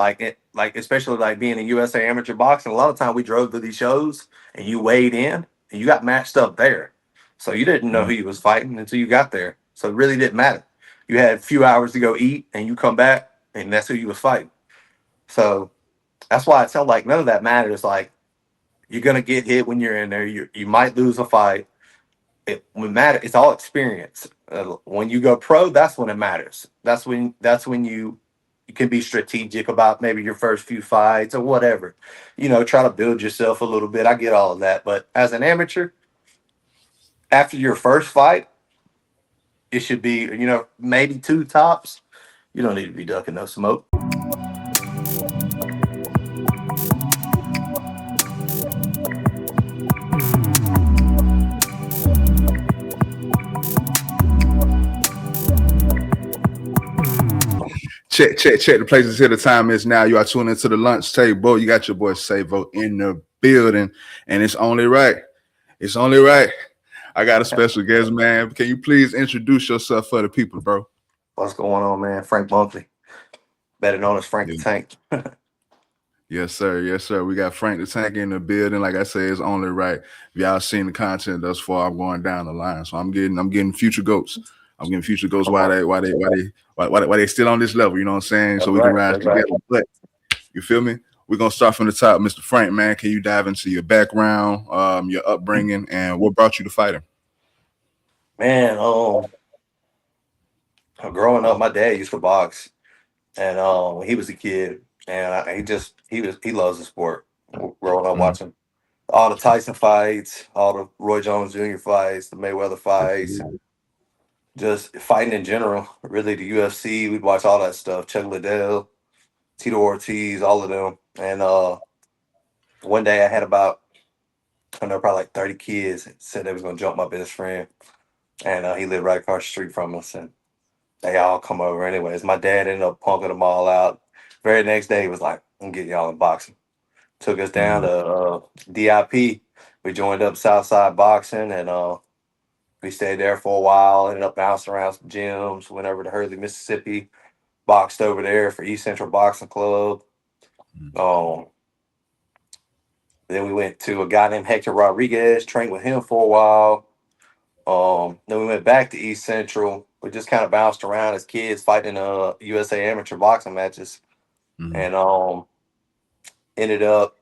like especially like being in USA amateur boxing. A lot of time we drove to these shows and you weighed in and you got matched up there, so you didn't know Mm. who you was fighting until you got there. So it really didn't matter. You had a few hours to go eat and you come back and that's who you was fighting. So that's why I tell like none of that matters. Like you're gonna get hit when you're in there. You might lose a fight. It when matter. It's all experience. When you go pro, that's when it matters. That's when you can be strategic about maybe your first few fights or whatever. Try to build yourself a little bit. I get all of that, but as an amateur, after your first fight, it should be maybe two tops. You don't need to be ducking no smoke. Check. The places here. The time is now. You are tuning into the lunch table. You got your boy Savo in the building, and it's only right. It's only right. I got a special guest, man. Can you please introduce yourself for the people, bro? What's going on, man? Frank Bunkley, better known as Frank the Yeah. Tank. Yes, sir. Yes, sir. We got Frank the Tank in the building. Like I say, it's only right. If y'all seen the content thus far, I'm going down the line. So I'm getting future goats. I'm getting future goats Come on. why they still on this level. You know what I'm saying? That's So we can right. rise That's right. together. But you feel me? We're gonna start from the top, Mr. Frank. Man, can you dive into your background, your upbringing, and what brought you to fighting? Man, growing up, my dad used to box, and when he was a kid, and he loves the sport. Growing up, Mm. watching all the Tyson fights, all the Roy Jones Jr. fights, the Mayweather fights, and just fighting in general. Really, the UFC, we'd watch all that stuff. Chuck Liddell, Tito Ortiz, all of them. And one day I had about, I don't know, probably like 30 kids. Said they was gonna jump my best friend, and he lived right across the street from us, and they all come over anyways. My dad ended up punking them all out. Very next day, he was like, "I'm getting y'all in boxing." Took us down Mm. to DIP. We joined up Southside Boxing, and we stayed there for a while. Ended up bouncing around some gyms. Went over to Hurley, Mississippi. Boxed over there for East Central Boxing Club. Um, then we went to a guy named Hector Rodriguez. Trained with him for a while. Then we went back to East Central. We just kind of bounced around as kids fighting USA amateur boxing matches, Mm. and ended up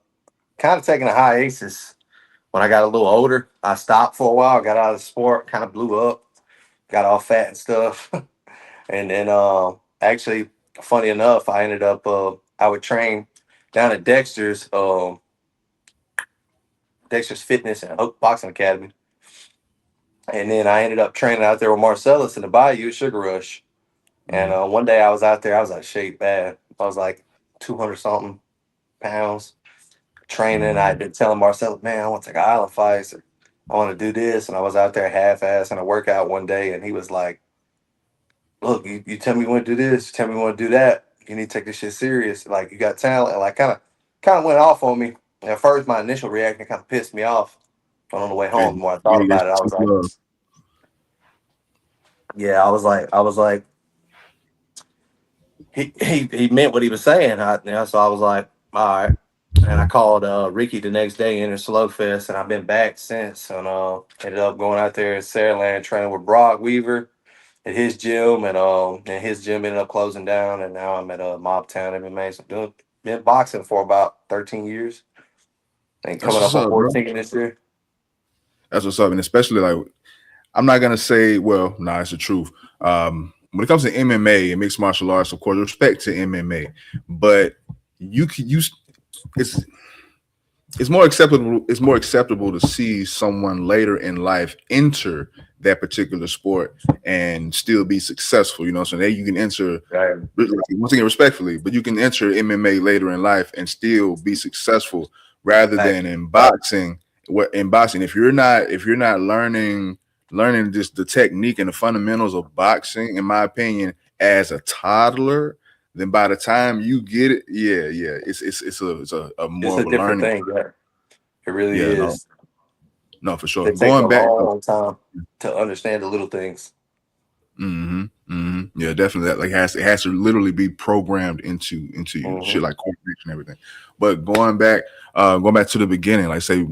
kind of taking a hiatus when I got a little older. I stopped for a while, got out of the sport, kind of blew up, got all fat and stuff, and then actually, funny enough, I ended up I would train down at Dexter's Fitness and Hope Boxing Academy. And then I ended up training out there with Marcellus in the Bayou Sugar Rush. And Mm. one day I was out there, I was like shape bad. I was like 200 something pounds training. I'd Mm. been telling Marcellus, man, I want to take an island fight. Or I want to do this. And I was out there half ass in a workout one day. And he was like, look, you tell me you want to do this, you tell me you want to do that. You need to take this shit serious. Like, you got talent. And like, kind of went off on me. And at first, my initial reaction kind of pissed me off. But on the way Okay. home, the more I thought Yeah, about it's it, I was tough like, love. yeah, I was like, he meant what he was saying. So I was like, all right. And I called Ricky the next day in a slow fest, and I've been back since. And ended up going out there in Saraland training with Brock Weaver at his gym, and his gym ended up closing down. And now I'm at Mobtown MMA. So been boxing for about 13 years, and That's coming what's up on up, bro. 14 this year. That's what's up, and especially like I'm not gonna say, well, nah, it's the truth. When it comes to MMA and mixed martial arts, of course, respect to MMA, but you can use it's it's more acceptable. It's more acceptable to see someone later in life enter that particular sport and still be successful. You know, so there you can enter Right. once again respectfully, but you can enter MMA later in life and still be successful rather Back. than in boxing. What in boxing, if you're not learning just the technique and the fundamentals of boxing, in my opinion, as a toddler, then by the time you get it, yeah, it's a It's more a of a different learning. thing. Yeah, it really Yeah, no, is. no, for sure. It takes a Going back, long time to understand the little things. mm-hmm, mm-hmm. Yeah, definitely. That like has it has to literally be programmed into you, shit Hmm. like coordination and everything. But going back to the beginning, like say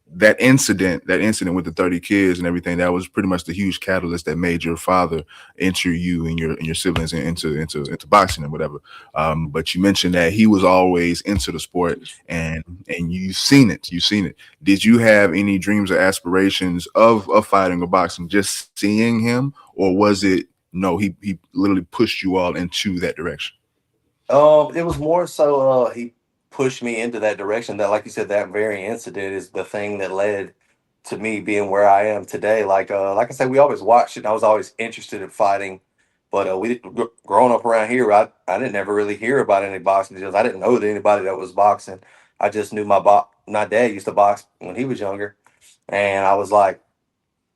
that incident with the 30 kids and everything, that was pretty much the huge catalyst that made your father enter you and your siblings into boxing and whatever. But you mentioned that he was always into the sport, and you've seen it. Did you have any dreams or aspirations of fighting or boxing just seeing him, or was it no, he literally pushed you all into that direction? It was more so he pushed me into that direction. That, like you said, that very incident is the thing that led to me being where I am today. Like I said, we always watched it. And I was always interested in fighting, but growing up around here, I didn't ever really hear about any boxing deals. I didn't know that anybody that was boxing. I just knew my dad used to box when he was younger, and I was like,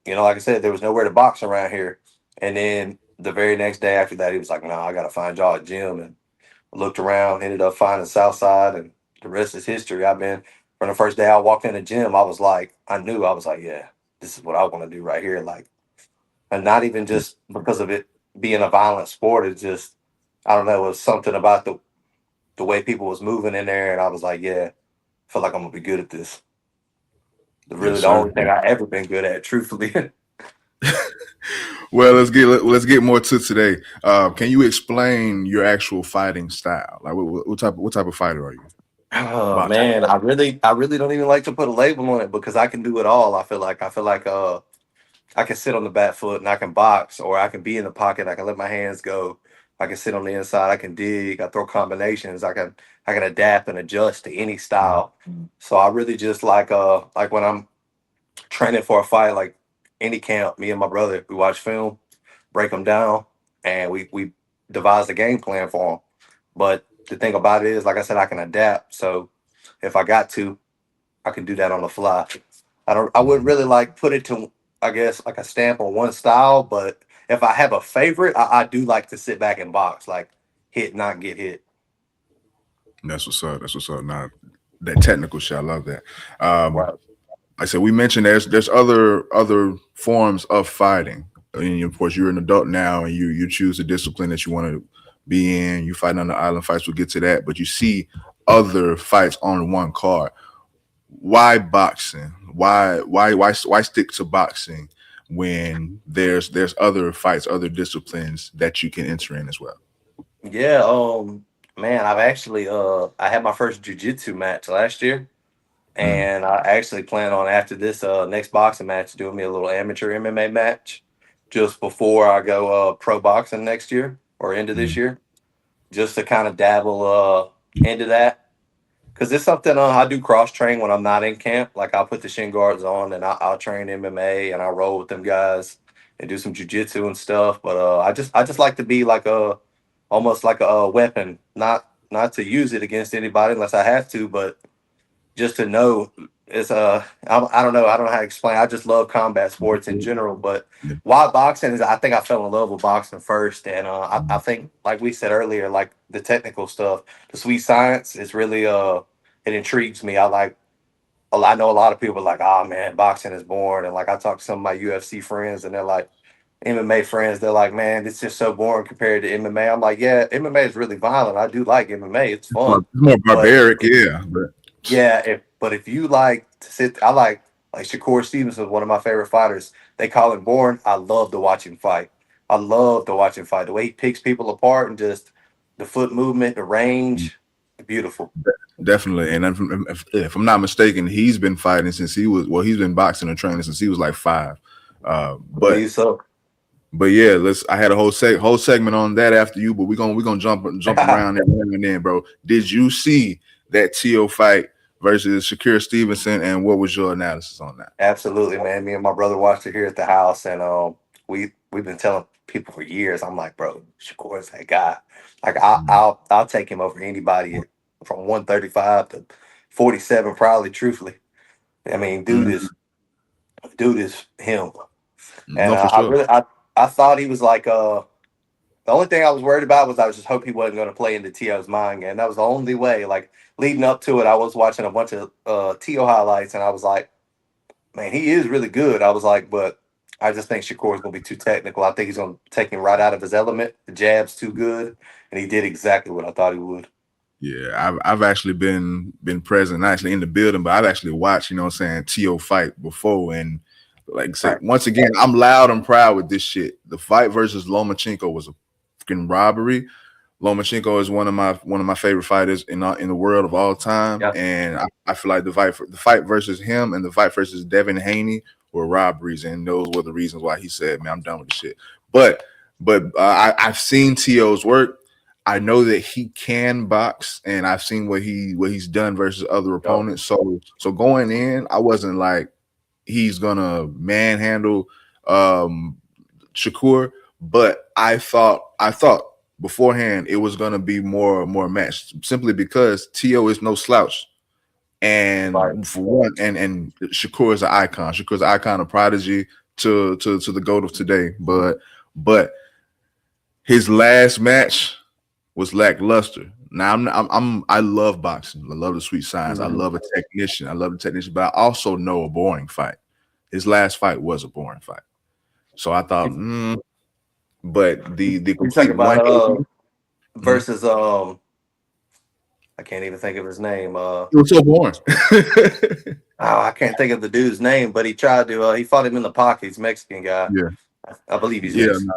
like I said, there was nowhere to box around here. And then the very next day after that, he was like, "No, I got to find y'all a gym." And looked around, ended up finding Southside, and the rest is history. I've been from the first day I walked in the gym. I was like, yeah, this is what I want to do right here. Like, and not even just because of it being a violent sport. It's just, I don't know, it was something about the way people was moving in there, and I was like, yeah, I feel like I'm gonna be good at this. Yes, Really, the sir. only thing I ever been good at, truthfully. Well, let's get more to today. Can you explain your actual fighting style? Like, what type of fighter are you? Oh Boxer. man, I really don't even like to put a label on it because I can do it all. I feel like I can sit on the back foot and I can box, or I can be in the pocket. I can let my hands go. I can sit on the inside. I can dig. I throw combinations. I can adapt and adjust to any style. So I really just like when I'm training for a fight, like any camp. Me and my brother, we watch film, break them down, and we devise a game plan for them. But the thing about it is, like I said, I can adapt. So if I got to, I can do that on the fly. I wouldn't really like put it to, I guess, like a stamp on one style, but if I have a favorite, I do like to sit back and box, like hit, not get hit. That's what's up. That's what's up. Now, that technical shit, I love that. Um, Right. like I said, we mentioned there's other forms of fighting. And of course, you're an adult now, and you choose the discipline that you want to be in. You fight on the island fights. We'll get to that, but you see other fights on one card. Why boxing? Why stick to boxing when there's other fights, other disciplines that you can enter in as well? Yeah, man, I had my first jujitsu match last year, Mm, and I actually plan on after this next boxing match doing me a little amateur MMA match just before I go pro boxing next year or into this mm, year, just to kind of dabble into that. Because it's something I do cross train when I'm not in camp. Like I'll put the shin guards on and I'll train MMA and I'll roll with them guys and do some jujitsu and stuff. But I just like to be like a almost like a weapon, not to use it against anybody unless I have to, but just to know it's I don't know how to explain. I just love combat sports in general, but yeah, why boxing is I think I fell in love with boxing first, and I think like we said earlier, like the technical stuff, the sweet science is really it intrigues me. I know a lot of people are like, oh man, boxing is boring, and like I talk to some of my UFC friends, and they're like MMA friends, they're like, man, it's just so boring compared to MMA. I'm like, yeah, MMA is really violent. I do like MMA, it's fun, it's more but barbaric, yeah. But yeah, if you like to sit, I like Shakur Stevenson, one of my favorite fighters. They call him boring. I love to watch him fight. I love to watch him fight. The way he picks people apart and just the foot movement, the range, beautiful. definitely, and if I'm not mistaken, he's been fighting since he's been boxing and training since he was like 5. But Believe so. yeah, I had a whole segment on that after you, but we're gonna jump around every now and then, bro. Did you see that Tio fight versus Shakur Stevenson, and what was your analysis on that? Absolutely, man. Me and my brother watched it here at the house, and we've been telling people for years. I'm like, bro, Shakur's that guy. Like Mm, I'll take him over anybody from 135 to 47, probably. Truthfully, I mean, mm, dude is him. And no, for sure. I thought he was like the only thing I was worried about was I was just hope he wasn't going to play into To's mind, and that was the only way. Like leading up to it, I was watching a bunch of To highlights, and I was like, man, he is really good. I was like, but I just think Shakur is going to be too technical. I think he's going to take him right out of his element. The jab's too good, and he did exactly what I thought he would. Yeah, I've actually been present, not actually in the building, but I've actually watched, you know what I'm saying, T.O. fight before. And like I said, Right. once again, I'm loud and proud with this shit. The fight versus Lomachenko was a freaking robbery. Lomachenko is one of my favorite fighters in the world of all time, Yeah. and I feel like the fight versus him and the fight versus Devin Haney were robberies, and those were the reasons why he said, "Man, I'm done with the shit." But I've seen T.O.'s work. I know that he can box, and I've seen what he's done versus other Yep. opponents. So going in, I wasn't like he's gonna manhandle um, Shakur, but I thought beforehand it was gonna be more matched simply because T.O. is no slouch. Right. And for one, and Shakur is an icon. Shakur's an icon of prodigy to the GOAT of today. But his last match was lackluster. Now I love boxing. I love the sweet science. I Mhm. love a technician. I love the technician, but I also know a boring fight. His last fight was a boring fight. So I thought, but the You talking complete about 180, it versus I can't even think of his name. was so boring. I can't think of the dude's name, but he tried to. He fought him in the pocket. He's a Mexican guy. Yeah, I believe he's yeah. Mexican.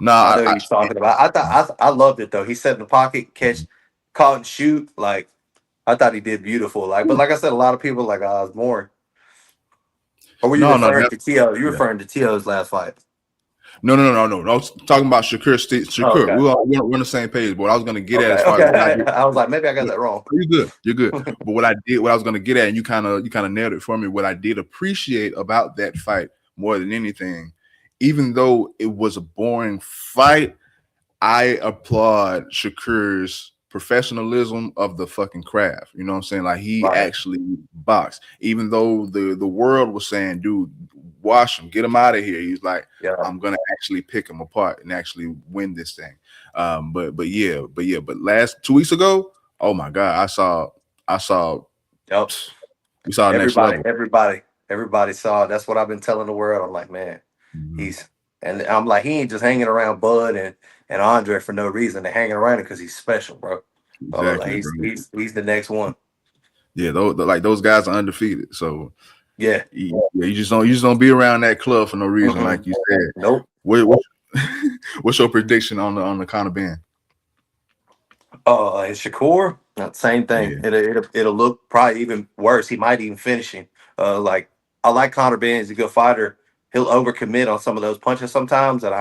No, I know who he's talking about. I loved it though. He sat in the pocket, catch, caught and shoot. Like I thought he did beautiful. Like, but like I said, a lot of people like, oh, it's boring. Or were you no, no, referring to T.O.? You yeah. referring to T.O.'s last fight? No. I was talking about Shakur. Oh, Shakur, okay. we're on the same page. But what I was going to get at Okay. as far as what I Okay. did, I was like, maybe I got that wrong. you're good, you're good. But what I was going to get at, and you kind of nailed it for me. What I did appreciate about that fight more than anything, even though it was a boring fight, I applaud Shakur's professionalism of the fucking craft. You know what I'm saying? Like he Right. actually boxed, even though the world was saying, "Dude, wash him, get him out of here." He's like, Yeah. "I'm gonna actually pick him apart and actually win this thing." But last 2 weeks ago, oh my god, I saw Yep. we saw next Everybody, level. everybody, everybody saw it. That's what I've been telling the world. I'm like, man, Mhm. he's and I'm like, he ain't just hanging around Bud and Andre for no reason. They're hanging around because he's special, bro. Like Exactly, bro. he's the next one. Yeah, those guys are undefeated. So Yeah. yeah, you just don't be around that club for no reason, Mm-mm. like you said. Nope. What, what's your prediction on the Conor Ben? And Shakur, same thing. Yeah. It'll look probably even worse. He might even finish him. Like I like Conor Ben. He's a good fighter. He'll overcommit on some of those punches sometimes, and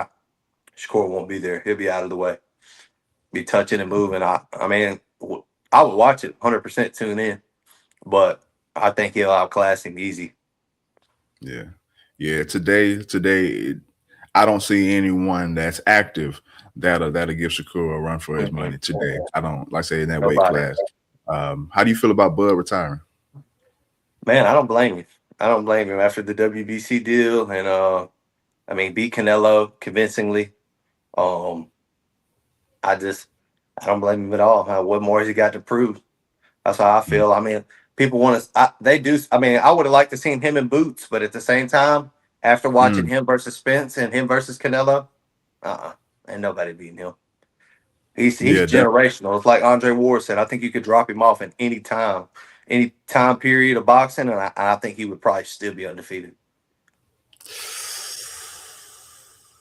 Shakur won't be there. He'll be out of the way, be touching and moving. I mean, I would watch it 100%. Tune in, but I think he'll outclass him easy. Yeah. Yeah. Today, I don't see anyone that's active that'll give Shakur a run for his Mm-mm. money today. I don't like say in that weight Nobody. class. How do you feel about Bud retiring? Man, I don't blame him. I don't blame him after the WBC deal, and I mean, beat Canelo convincingly. Um, I just I don't blame him at all. What more has he got to prove? That's how I Mm, feel. I mean, people want to. They do. I mean, I would have liked to seen him in boots, but at the same time, after watching mm, him versus Spence and him versus Canelo, ain't nobody beating him. He's yeah, definitely. generational. It's like Andre Ward said. I think you could drop him off in any time period of boxing, and I think he would probably still be undefeated.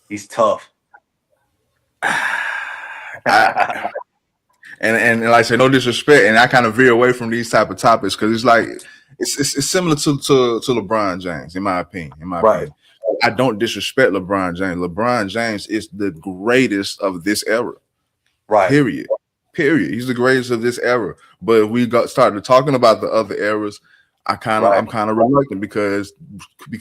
He's tough. I and like I say, no disrespect, and I kind of veer away from these type of topics because it's like it's similar to LeBron James, in my opinion. In my Right. opinion, I don't disrespect LeBron James. LeBron James is the greatest of this era. Right. Period. Period. He's the greatest of this era. But if we got started talking about the other eras, I'm Right. kind of reluctant because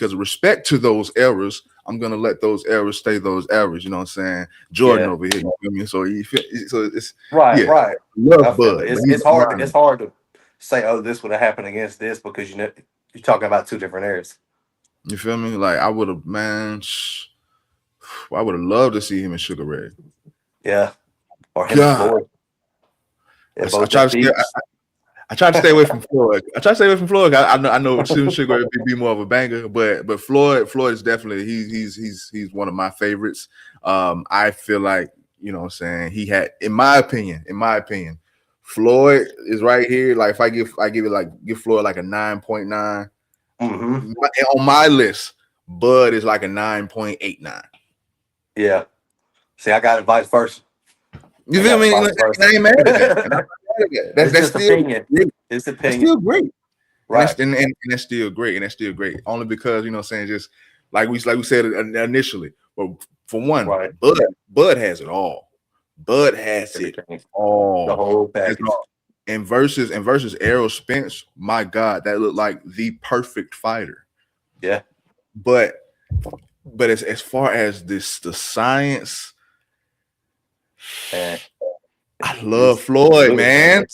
of respect to those eras, I'm gonna let those eras stay those eras. You know what I'm saying? Jordan Yeah. over here. You feel me? So it's right. yeah. Right. I Love feel it. Bud, but he's It's hard. mine. It's hard to say, oh, this would have happened against this because you're talking about two different eras. You feel me? Like I would have, man. I would have loved to see him in Sugar Ray. Yeah. Or him and God, Floyd. I, They're I both try just to stay. beats. I try to stay away from Floyd. I try to stay away from Floyd. I know Sugar would be more of a banger, but Floyd is definitely he's one of my favorites. I feel like what I'm saying, he had, in my opinion, Floyd is right here. Like if give Floyd like a 9.9 Mm-hmm. on my list, Bud is like a 9.89. Yeah. See, I got it vice versa. You I feel got it me? And vice versa. I ain't mad at that. And I'm not mad at that. It's That's just still opinion. great. It's That's opinion. still great. And Right. that's still great. And that's still great. Only because, what I'm saying, just like we said initially. But for one, Right. Bud has it all. Bud has it Everything. The all. whole Has it package. all. And versus Errol Spence, my God, that looked like the perfect fighter. Yeah. But as far as the science, And I love Floyd, man.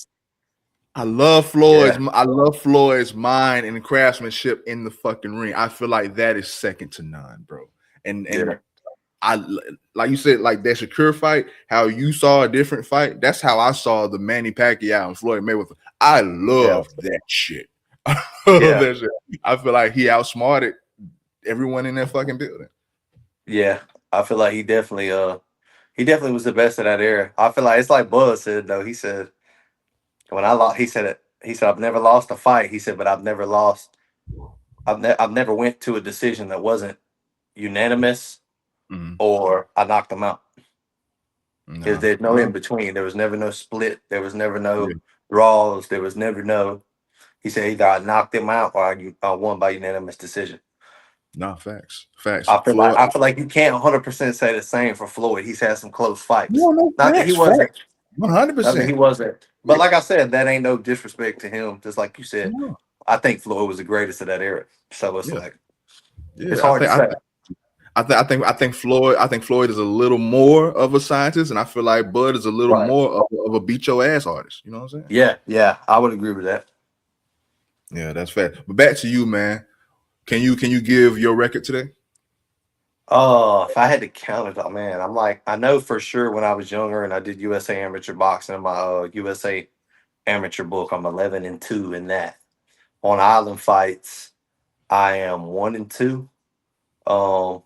I love Yeah. Floyd's mind and craftsmanship in the fucking ring. I feel like that is second to none, bro. And Yeah. I, like you said, like that Shakur fight, how you saw a different fight. That's how I saw the Manny Pacquiao and Floyd Mayweather. I love that shit. I love that shit. I feel like he outsmarted everyone in that fucking building. Yeah. I feel like he definitely was the best of that era. I feel like it's like Buzz said though. He said when I lost, he said I've never lost a fight. He said, but I've never went to a decision that wasn't unanimous or I knocked them out. Because there's no in between. There was never no split. There was never no draws. There was never no. He said either I knocked him out or I won by unanimous decision. No, facts. I feel like you can't 100% say the same for Floyd. He's had some close fights. No, Not that he wasn't. 100%. I mean, he wasn't. But like I said, that ain't no disrespect to him. Just like you said, I think Floyd was the greatest of that era. So it's like it's hard to say. I think Floyd is a little more of a scientist, and I feel like Bud is a little more of a beat your ass artist. You know what I'm saying? Yeah, I would agree with that. Yeah, that's fair. But back to you, man. Can you give your record today? Oh, if I had to count it, oh man, I'm like, I know for sure when I was younger and I did USA amateur boxing in my USA amateur book, I'm 11-2 in that. On island fights, I am 1-2. Um,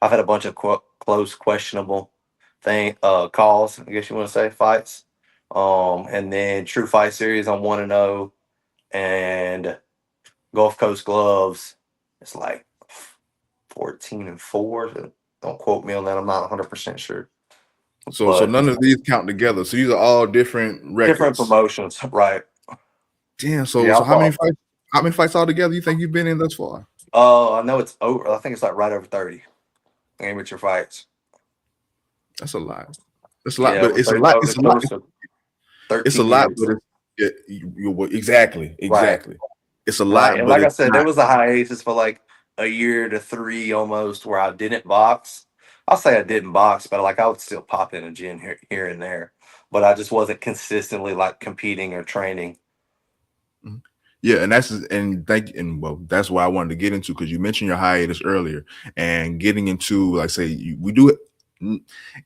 I've had a bunch of close, questionable calls. I guess you want to say fights. And then True Fight Series, I'm 1-0, and Gulf Coast Gloves, it's like 14-4. Don't quote me on that. I'm not 100% sure. So none of these count together. So these are all different records. Different promotions, right? Damn. So how many fights? How many fights altogether you think you've been in thus far? I know it's over. I think it's like right over 30 amateur fights. That's a lot. That's a lot, but it's a lot. It's a lot. It's a lot, but exactly. Right. It's a lot. And but like I said, there was a hiatus for like a year to 3 almost where I didn't box. I'll say I didn't box, but like I would still pop in a gym here and there. But I just wasn't consistently like competing or training. Yeah, and that's why I wanted to get into, because you mentioned your hiatus earlier, and getting into, like, say we do it.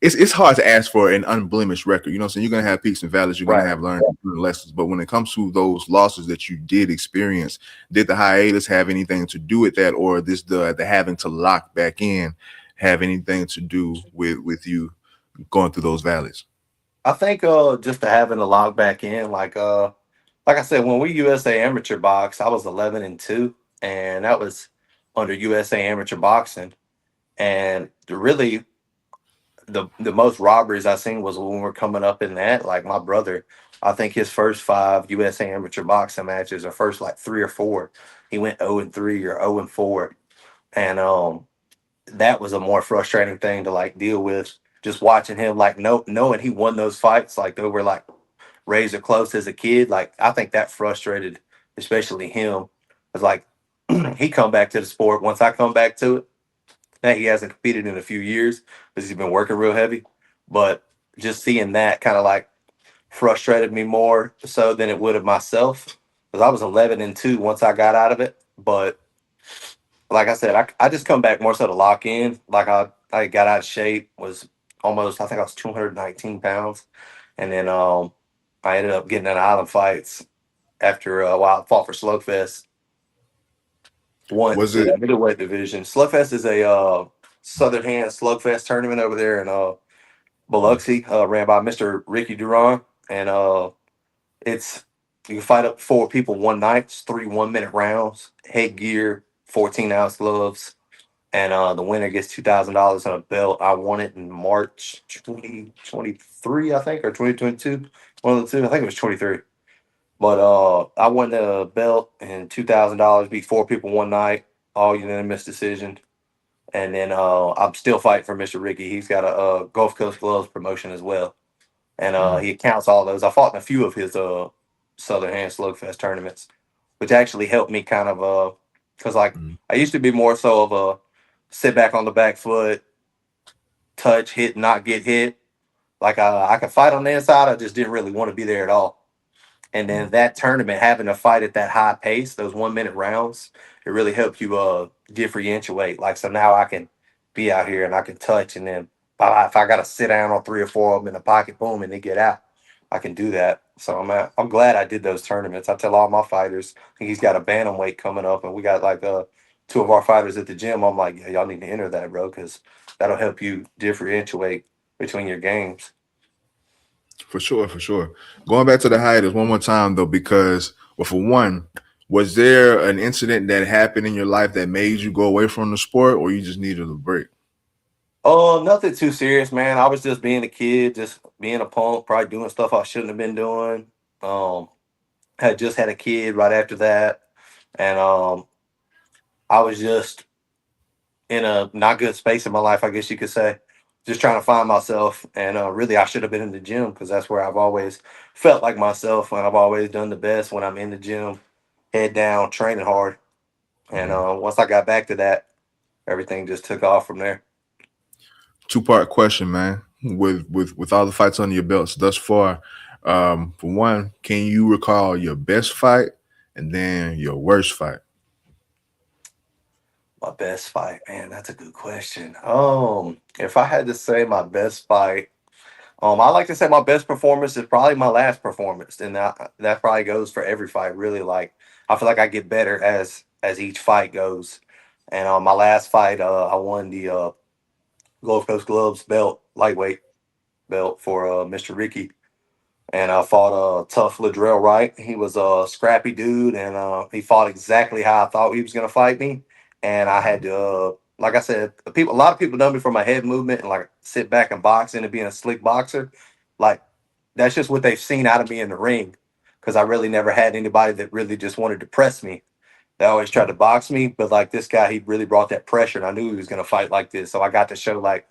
It's hard to ask for an unblemished record. You know what I'm saying? You're gonna have peaks and valleys. You're gonna have learned lessons. But when it comes to those losses that you did experience, did the hiatus have anything to do with that, or the having to lock back in have anything to do with you going through those valleys? I think just the having to lock back in, like I said, when we USA amateur box, I was 11-2, and that was under USA amateur boxing. And really, the most robberies I seen was when we were coming up in that. Like my brother, I think his first 5 USA amateur boxing matches, or first like 3 or 4, he went 0-3 or 0-4, and that was a more frustrating thing to like deal with. Just watching him, like knowing he won those fights, like they were like razor close as a kid. Like I think that frustrated, especially him. It's like he come back to the sport once I come back to it. Now he hasn't competed in a few years because he's been working real heavy. But just seeing that kind of like frustrated me more so than it would have myself, because I was 11-2 once I got out of it. But like I said, I just come back more so to lock in. Like I got out of shape, was almost, I think I was 219 pounds. And then I ended up getting in island fights after a while. I fought for Slugfest. Won Was the it middleweight division. Slugfest is a Southern Hand Slugfest tournament over there in Biloxi, ran by Mr. Ricky Duran, and it's you can fight up to 4 people one night. It's 3 1-minute rounds, headgear, 14-ounce gloves, and the winner gets $2,000 on a belt. I won it in March 2023, I think, or 2022, one of the two. I think it was 23. But I won the belt and $2,000, beat 4 people one night, all unanimous decision. And then I'm still fighting for Mr. Ricky. He's got a Gulf Coast Gloves promotion as well, and mm, he accounts all those. I fought in a few of his Southern Hand Slugfest tournaments, which actually helped me kind of because like mm, I used to be more so of a sit back on the back foot, touch, hit, not get hit. Like I could fight on the inside, I just didn't really want to be there at all. And then mm. that tournament, having to fight at that high pace, those 1 minute rounds, it really helped you differentiate. Like so now I can be out here and I can touch, and then if I got to sit down on 3 or 4 of them in the pocket, boom, and they get out, I can do that. So I'm glad I did those tournaments. I tell all my fighters, I think he's got a bantamweight coming up, and we got like two of our fighters at the gym. I'm like, yeah, y'all need to enter that, bro, because that'll help you differentiate between your games. For sure, for sure. Going back to the hiatus one more time though, because well, for one, was there an incident that happened in your life that made you go away from the sport, or you just needed a break? Oh, nothing too serious, man. I was just being a kid, just being a punk, probably doing stuff I shouldn't have been doing. Um, had just had a kid right after that, and I was just in a not good space in my life, I guess you could say. Just trying to find myself, and really, I should have been in the gym because that's where I've always felt like myself, and I've always done the best when I'm in the gym, head down, training hard. And Mhm. once I got back to that, everything just took off from there. Two-part question, man. With all the fights under your belts thus far, for one, can you recall your best fight and then your worst fight? My best fight, man, that's a good question. If I had to say my best fight, I like to say my best performance is probably my last performance, and that probably goes for every fight. Really, like I feel like I get better as each fight goes. And my last fight, I won the Gulf Coast Gloves belt, lightweight belt for Mr. Ricky, and I fought tough Ladrell Wright. He was a scrappy dude, and he fought exactly how I thought he was going to fight me. And I had to, like I said, a lot of people know me for my head movement and like sit back and box and being a slick boxer. Like that's just what they've seen out of me in the ring, because I really never had anybody that really just wanted to press me. They always tried to box me, but like this guy, he really brought that pressure, and I knew he was going to fight like this. So I got to show like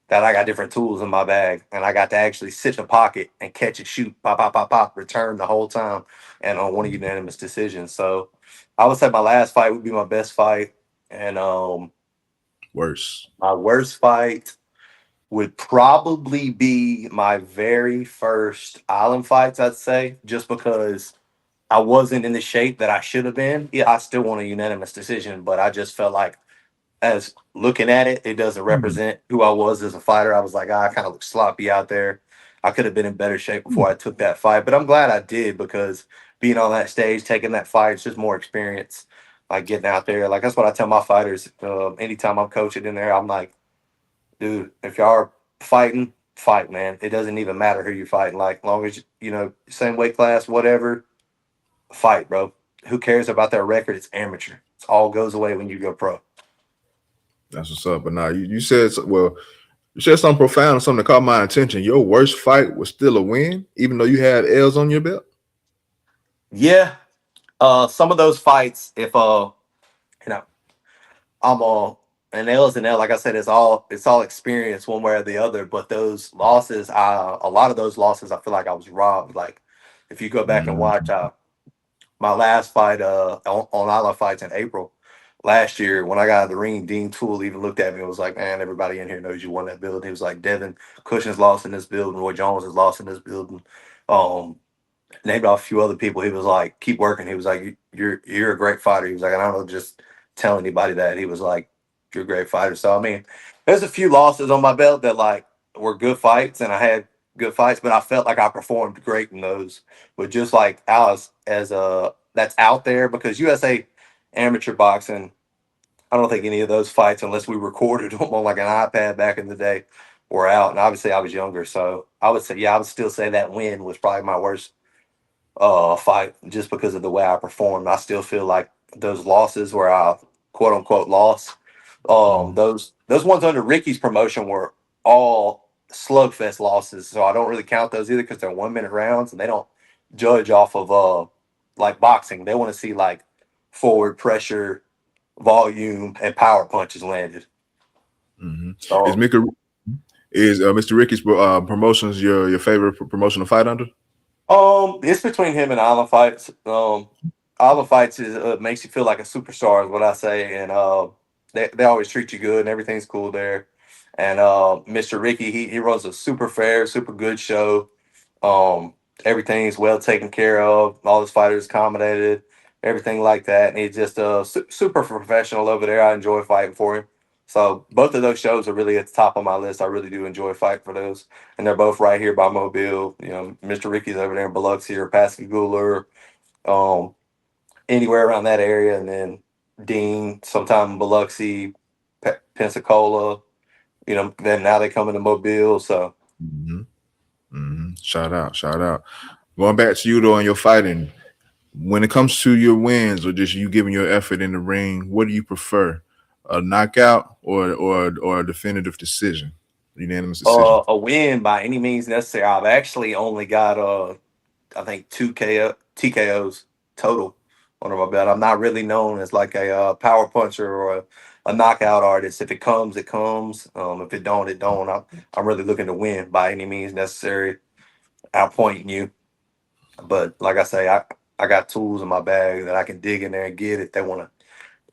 that I got different tools in my bag, and I got to actually sit in the pocket and catch and shoot, pop, pop, pop, pop, return the whole time, and on one unanimous decision. So I would say my last fight would be my best fight, and Worst. my worst fight would probably be my very first island fights. I'd say just because I wasn't in the shape that I should have been. Yeah, I still want a unanimous decision, but I just felt like as looking at it, it doesn't Hmm. represent who I was as a fighter. I was like, I kind of look sloppy out there. I could have been in better shape before I took that fight, but I'm glad I did because being on that stage, taking that fight, it's just more experience. Like getting out there, like that's what I tell my fighters. Anytime I'm coaching in there, I'm like, dude, if y'all are fighting, fight, man. It doesn't even matter who you're fighting. Like, long as same weight class, whatever, fight, bro. Who cares about their record? It's amateur. It all goes away when you go pro. That's what's up. But now you said well, you said something profound, something that caught my attention. Your worst fight was still a win, even though you had L's on your belt. Yeah, some of those fights, if you know, I'm an L is an L. Like I said, it's all experience one way or the other. But those losses, a lot of those losses, I feel like I was robbed. Like if you go back and watch Mhm. my last fight on Island Fights in April last year, when I got out of the ring, Dean Toole even looked at me and was like, "Man, everybody in here knows you won that building." He was like, "Devin Cushing's lost in this building. Roy Jones is lost in this building." Um, named off a few other people. He was like, "Keep working." He was like, You're a great fighter." He was like, "And I don't just tell anybody that." He was like, "You're a great fighter." So I mean, there's a few losses on my belt that like were good fights, and I had good fights, but I felt like I performed great in those. But just like Alice, as that's out there because USA amateur boxing, I don't think any of those fights, unless we recorded them on like an iPad back in the day, were out. And obviously, I was younger, so I would say, yeah, I would still say that win was probably my worst fight just because of the way I performed. I still feel like those losses where I quote unquote lost, Mhm. those ones under Ricky's promotion were all slugfest losses. So I don't really count those either because they're 1 minute rounds and they don't judge off of like boxing. They want to see like forward pressure, volume, and power punches landed. Mhm. Is So Mika is Mr. Ricky's promotions your favorite promotion to fight under? It's between him and Island Fights. Island Fights is makes you feel like a superstar, is what I say, and they always treat you good, and everything's cool there. And Mr. Ricky, he runs a super fair, super good show. Um, Everything's well taken care of. All his fighters accommodated, everything like that. And he's just super professional over there. I enjoy fighting for him. So both of those shows are really at the top of my list. I really do enjoy fighting for those, and they're both right here by Mobile. You know, Mr. Ricky's over there in Biloxi or Pascagoula, um, anywhere around that area, and then Dean, sometime in Biloxi, Pensacola. You know, then now they come into Mobile. So Mhm. Shout out, shout out. Going back to you though on your fighting, when it comes to your wins or just you giving your effort in the ring, what do you prefer? A knockout or a definitive decision? Unanimous decision. a win by any means necessary. I've actually only got I think two KO, TKOs total under my belt. I'm not really known as like a power puncher or a knockout artist. If it comes, it comes. If it don't, it don't. I'm really looking to win by any means necessary, outpointing you. But like I say, I got tools in my bag that I can dig in there and get if they want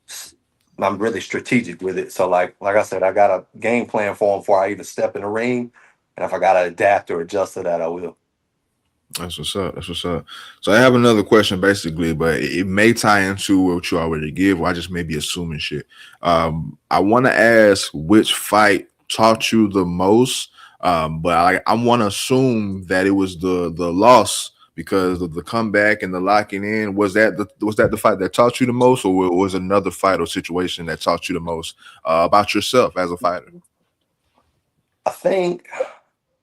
to. I'm really strategic with it. So like I said, I got a game plan for them before I even step in the ring. And if I got to adapt or adjust to that, I will. That's what's up. That's what's up. So I have another question, basically, but it may tie into what you already give, or I just may be assuming shit. I want to ask which fight taught you the most, but I want to assume that it was the loss because of the comeback and the locking in. Was that the fight that taught you the most, or was another fight or situation that taught you the most about yourself as a fighter? I think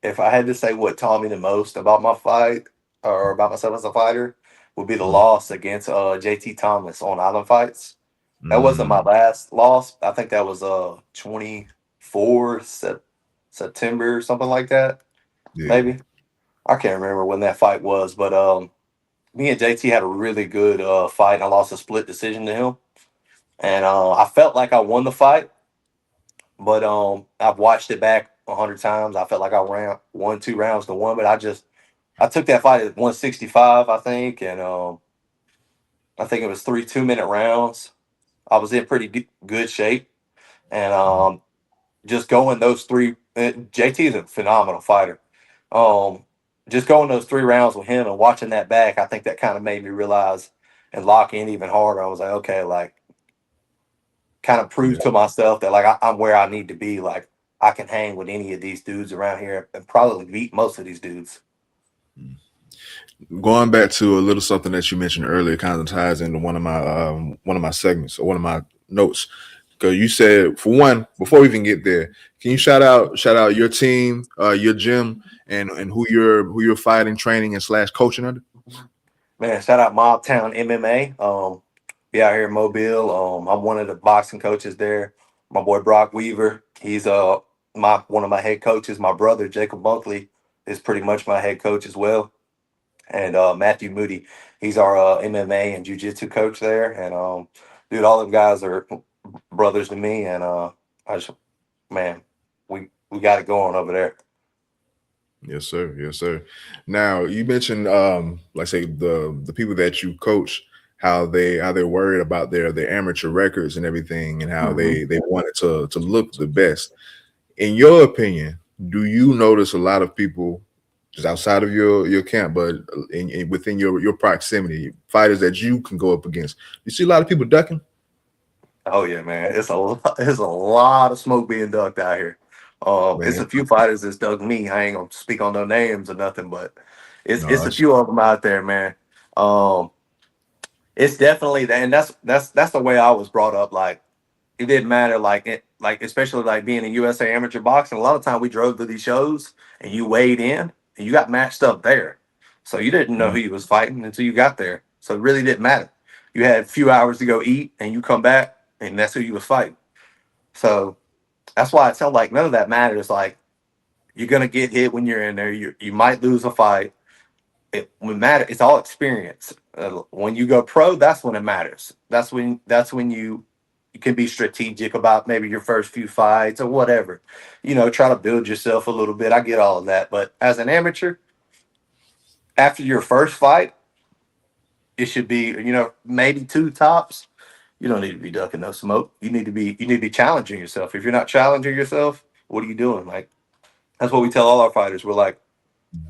if I had to say what taught me the most about my fight or about myself as a fighter, would be the loss against JT Thomas on Island Fights. That wasn't my Mm, last loss. I think that was 24 September, something like that. yeah. Maybe. I can't remember when that fight was, but me and JT had a really good fight, and I lost a split decision to him. And I felt like I won the fight, but I've watched it back 100 times. I felt like I ran won 2 rounds to one, but I took that fight at 165, I think, and I think it was 3 2-minute rounds. I was in pretty good shape, and just going those three. JT is a phenomenal fighter. Um, just going those 3 rounds with him and watching that back, I think that kind of made me realize and lock in even harder. I was like, okay, like kind of prove Yeah. to myself that like I'm where I need to be. Like I can hang with any of these dudes around here and probably beat most of these dudes. Going back to a little something that you mentioned earlier, kind of ties into one of my segments or one of my notes. Because you said, for one, before we even get there, can you shout out your team, your gym, and who you're fighting, training, and slash coaching under? Man, shout out Mob Town MMA. Be out here in Mobile. I'm one of the boxing coaches there. My boy Brock Weaver, he's my one of my head coaches. My brother Jacob Bunkley is pretty much my head coach as well. And Matthew Moody, he's our MMA and jiu-jitsu coach there. And dude, all them guys are brothers to me. And I just man, we got it going over there. Yes, sir. Yes, sir. Now you mentioned, like say the people that you coach, how they're worried about their amateur records and everything, and how Mhm. they want it to look the best. In your opinion, do you notice a lot of people just outside of your camp, but within your proximity, fighters that you can go up against? You see a lot of people ducking. Oh yeah, man. It's a lot of smoke being ducked out here. It's Man, a few fighters that's dug me. I ain't gonna speak on no names or nothing, but no, it's a that's few of them out there, man. Um, it's definitely that, and that's the way I was brought up. Like it didn't matter, like especially like being in USA amateur boxing. A lot of time we drove to these shows and you weighed in and you got matched up there, so you didn't know mm, who you was fighting until you got there. So it really didn't matter. You had a few hours to go eat and you come back and that's who you was fighting. So that's why I tell like none of that matters. Like you're gonna get hit when you're in there. You might lose a fight. It when matter. It's all experience. When you go pro, that's when it matters. That's when you can be strategic about maybe your first few fights or whatever. Try to build yourself a little bit. I get all of that, but as an amateur, after your first fight, it should be maybe two tops. You don't need to be ducking no smoke. You need to be challenging yourself. If you're not challenging yourself, what are you doing? Like that's what we tell all our fighters. We're like,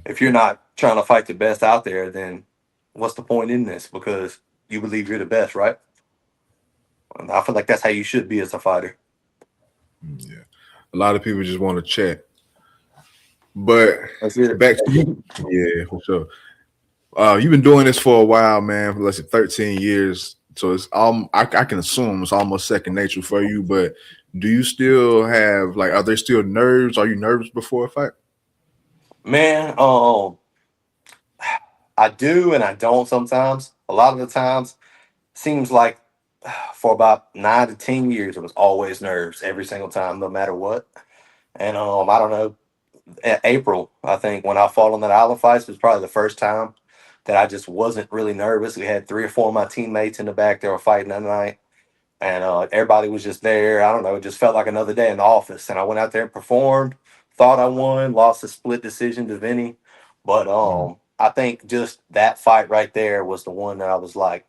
if you're not trying to fight the best out there, then what's the point in this? Because you believe you're the best, right? And I feel like that's how you should be as a fighter. yeah. A lot of people just want to chat, but That's it. back to you. Yeah, for sure. You've been doing this for a while, man. For let's say 13 years. So it's I can assume it's almost second nature for you. But do you still have like? Are there still nerves? Are you nervous before a fight? Man, I do and I don't sometimes. A lot of the times, seems like for about 9 to 10 years, it was always nerves every single time, no matter what. And I don't know. April, I think, when I fought on that island fights was probably the first time that I just wasn't really nervous. We had three or four of my teammates in the back that were fighting that night, and everybody was just there. I don't know, it just felt like another day in the office. And I went out there and performed. Thought I won, lost a split decision to Vinny, but Mm, I think just that fight right there was the one that I was like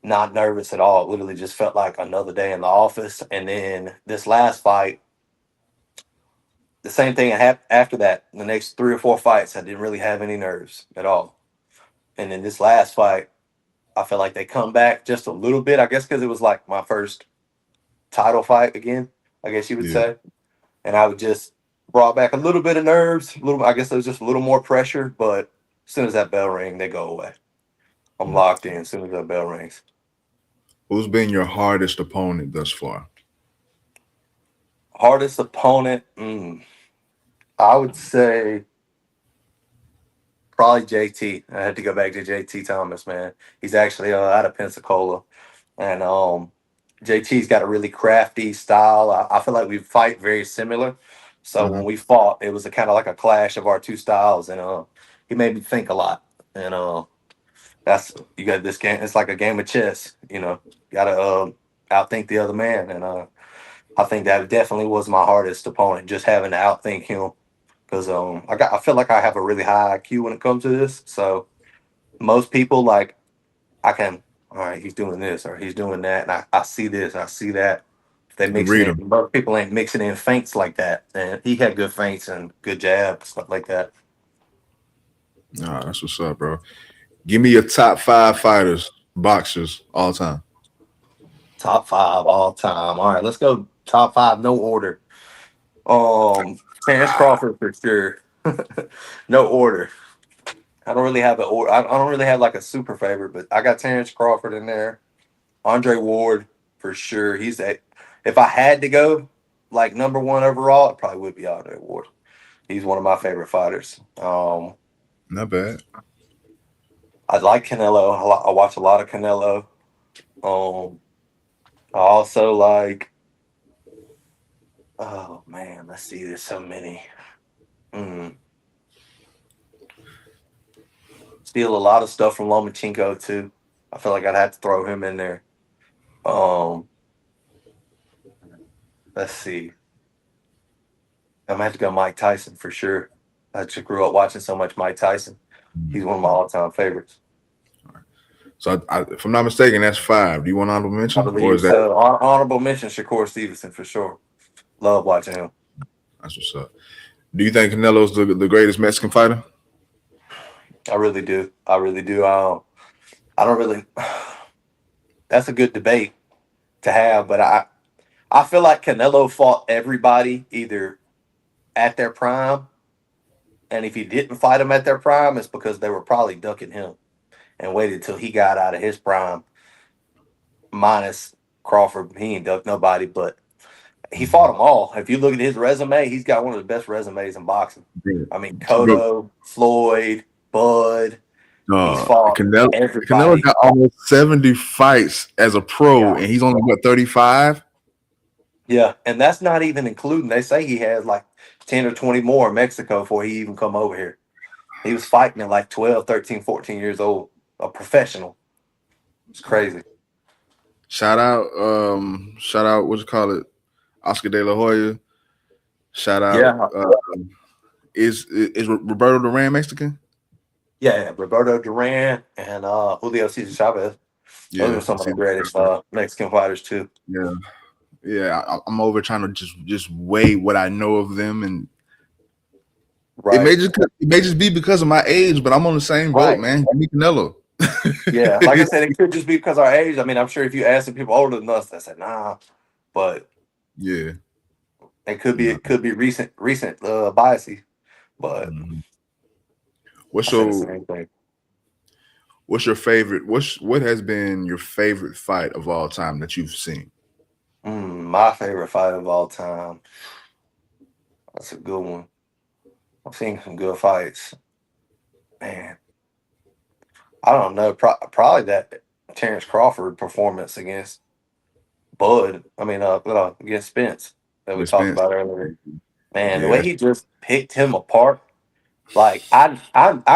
not nervous at all. It literally just felt like another day in the office. And then this last fight, the same thing happened after that. The next three or four fights, I didn't really have any nerves at all. And then this last fight, I felt like they come back just a little bit. I guess because it was like my first title fight again. I guess you would yeah. say, and I would just brought back a little bit of nerves. A little, I guess there was just a little more pressure. But as soon as that bell rang, they go away. I'm Mm. locked in. As soon as that bell rings, Who's been your hardest opponent thus far? hardest opponent. I would say probably JT. I had to go back to JT Thomas, man. He's actually out of Pensacola, and JT's got a really crafty style. I feel like we fight very similar. So Uh-huh. when we fought, it was a kind of like a clash of our two styles, and he made me think a lot. And that's you got this game. It's like a game of chess. Got to outthink the other man, and I think that definitely was my hardest opponent, just having to outthink him because I feel like I have a really high IQ when it comes to this. So most people like I can, all right, he's doing this or he's doing that, and I see this, I see that. If they You can mix it read in, them. most people ain't mixing in feints like that, and he had good feints and good jab stuff like that. Nah, that's what's up, bro. Give me your top five fighters, boxers, all time. Top five all time. All right, let's go top five, no order. Terrence Crawford for sure. No order. I don't really have an order. I don't really have like a super favorite, but I got Terrence Crawford in there. Andre Ward for sure. He's a. If I had to go like number one overall, it probably would be Andre Ward. He's one of my favorite fighters. Not bad. I like Canelo. I watch a lot of Canelo. Um, I also like. Oh man, let's see. There's so many. Mm. Steal a lot of stuff from Lomachenko too. I feel like I'd have to throw him in there. Um, let's see. I'm gonna have to go Mike Tyson for sure. I just grew up watching so much Mike Tyson. He's one of my all-time favorites. So, if I'm not mistaken, that's five. Do you want honorable I mention, or believe is that so. Honorable mention Shakur Stevenson for sure. Love watching him. that's what's up? Do you think Canelo's the greatest Mexican fighter? I really do. I really do. I don't really. That's a good debate to have, but I feel like Canelo fought everybody either at their prime, and if he didn't fight them at their prime, it's because they were probably ducking him and waited till he got out of his prime. Minus Crawford, he ain't ducked nobody, but he fought Mhm. them all. If you look at his resume, he's got one of the best resumes in boxing. Bro, I mean, bro, Cotto, Floyd, Bud. He's fought Canelo, Canelo everybody. got almost 70 fights as a pro, Yeah. and he's only what 35. Yeah. And that's not even including, they say he has like 10 or 20 more in Mexico before he even come over here. He was fighting at like 12, 13, 14 years old, a professional. It's crazy. Shout out, what you call it, Oscar De La Hoya. Shout out, Yeah. is Roberto Duran Mexican? Yeah. Roberto Duran and Julio Cesar Chavez. Those are Yeah, some of the see, greatest Mexican fighters, too. yeah, yeah. I'm over trying to just weigh what I know of them, and Right. it may just be because of my age, but I'm on the same boat, Right. man. Give me Canelo. Yeah, like I said, it could just be because our age. I mean, I'm sure if you ask the people older than us, they said nah, but Yeah. it No. could be recent biases. But Mhm. I What's say the your same thing. what's your favorite? What has been your favorite fight of all time that you've seen? My favorite fight of all time. That's a good one. I've seen some good fights, man. I don't know. Probably that Terrence Crawford performance against Bud. I mean, against Spence that we Your talked Spence? about earlier. Man, the way Yeah. he just picked him apart. Like I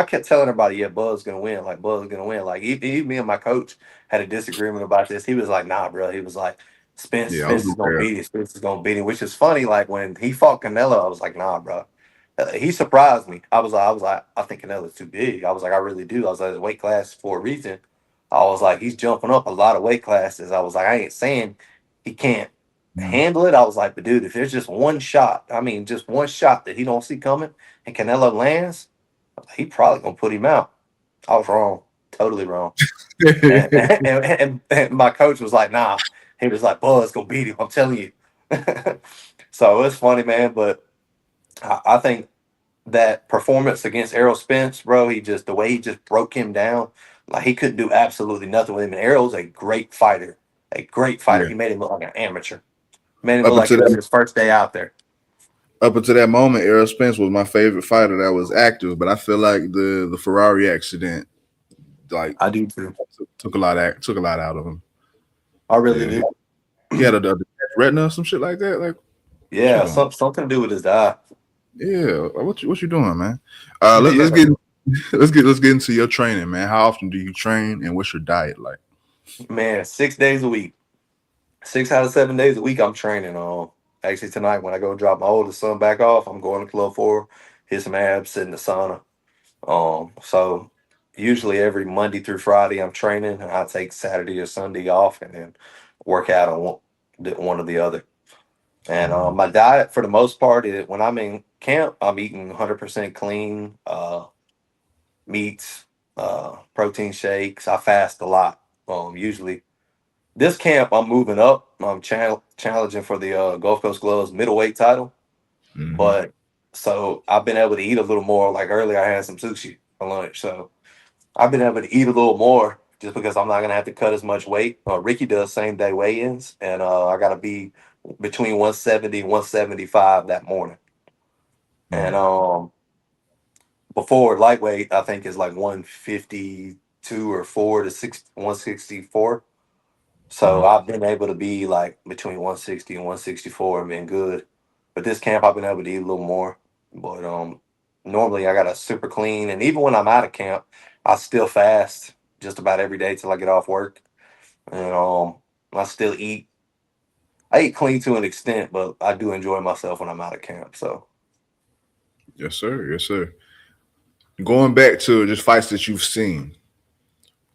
kept telling everybody, yeah, Bud's gonna win. Like Bud's gonna win. Like even me and my coach had a disagreement about this. He was like, nah, bro. He was like, Yeah, I was Spence is gonna gonna say beat him. Spence is gonna beat him. Which is funny. Like when he fought Canelo, I was like, nah, bro. He surprised me. I was like, I think Canelo's too big. I was like, I really do. I was like, the weight class for a reason. I was like, he's jumping up a lot of weight classes. I was like, I ain't saying he can't Mhm. handle it. I was like, but dude, if there's just one shot, I mean, just one shot that he don't see coming, and Canelo lands, he probably gonna put him out. I was wrong, totally wrong. And my coach was like, nah. He was like, Buzz gonna beat him. I'm telling you. So it's funny, man. But I think that performance against Errol Spence, bro, the way he just broke him down, like he couldn't do absolutely nothing with him. And Errol's a great fighter, a great fighter. Yeah. He made him look like an amateur. Made him Up look like until it was that his first day out there. up until that moment, Errol Spence was my favorite fighter that was active, but I feel like the Ferrari accident like I do too. took a lot out of him. I really Yeah. do. He had a retina or some shit like that. Like, what you Yeah, doing? something to do with his eye. Yeah, what you doing, man? Let's Yeah, get let's get into your training, man. How often do you train, and what's your diet like? man, 6 days a week. 6 out of 7 days a week, I'm training on. Actually, tonight when I go drop my oldest son back off, I'm going to Club 4, hit some abs, sit in the sauna. So usually every Monday through Friday, I'm training, and I take Saturday or Sunday off, and then work out on one or the other. And Mhm. my diet, for the most part, is when I'm in camp, I'm eating 100% clean meats, protein shakes. I fast a lot. Usually this camp, I'm moving up. I'm challenging for the Gulf Coast Gloves middleweight title. Mhm. But so I've been able to eat a little more. Like earlier, I had some sushi for lunch. So I've been able to eat a little more just because I'm not going to have to cut as much weight. Ricky does same day weigh ins, and I got to be between 170 and 175 that morning. And Mhm. before lightweight, I think is like 152 or 4 to 164. So Mhm. I've been able to be like between 160 and 164 and been good. But this camp I've been able to eat a little more. But normally I got a super clean, and even when I'm out of camp, I still fast just about every day till I get off work. And I still eat. I eat clean to an extent, but I do enjoy myself when I'm out of camp. So Yes, sir. Yes, sir. Going back to just fights that you've seen,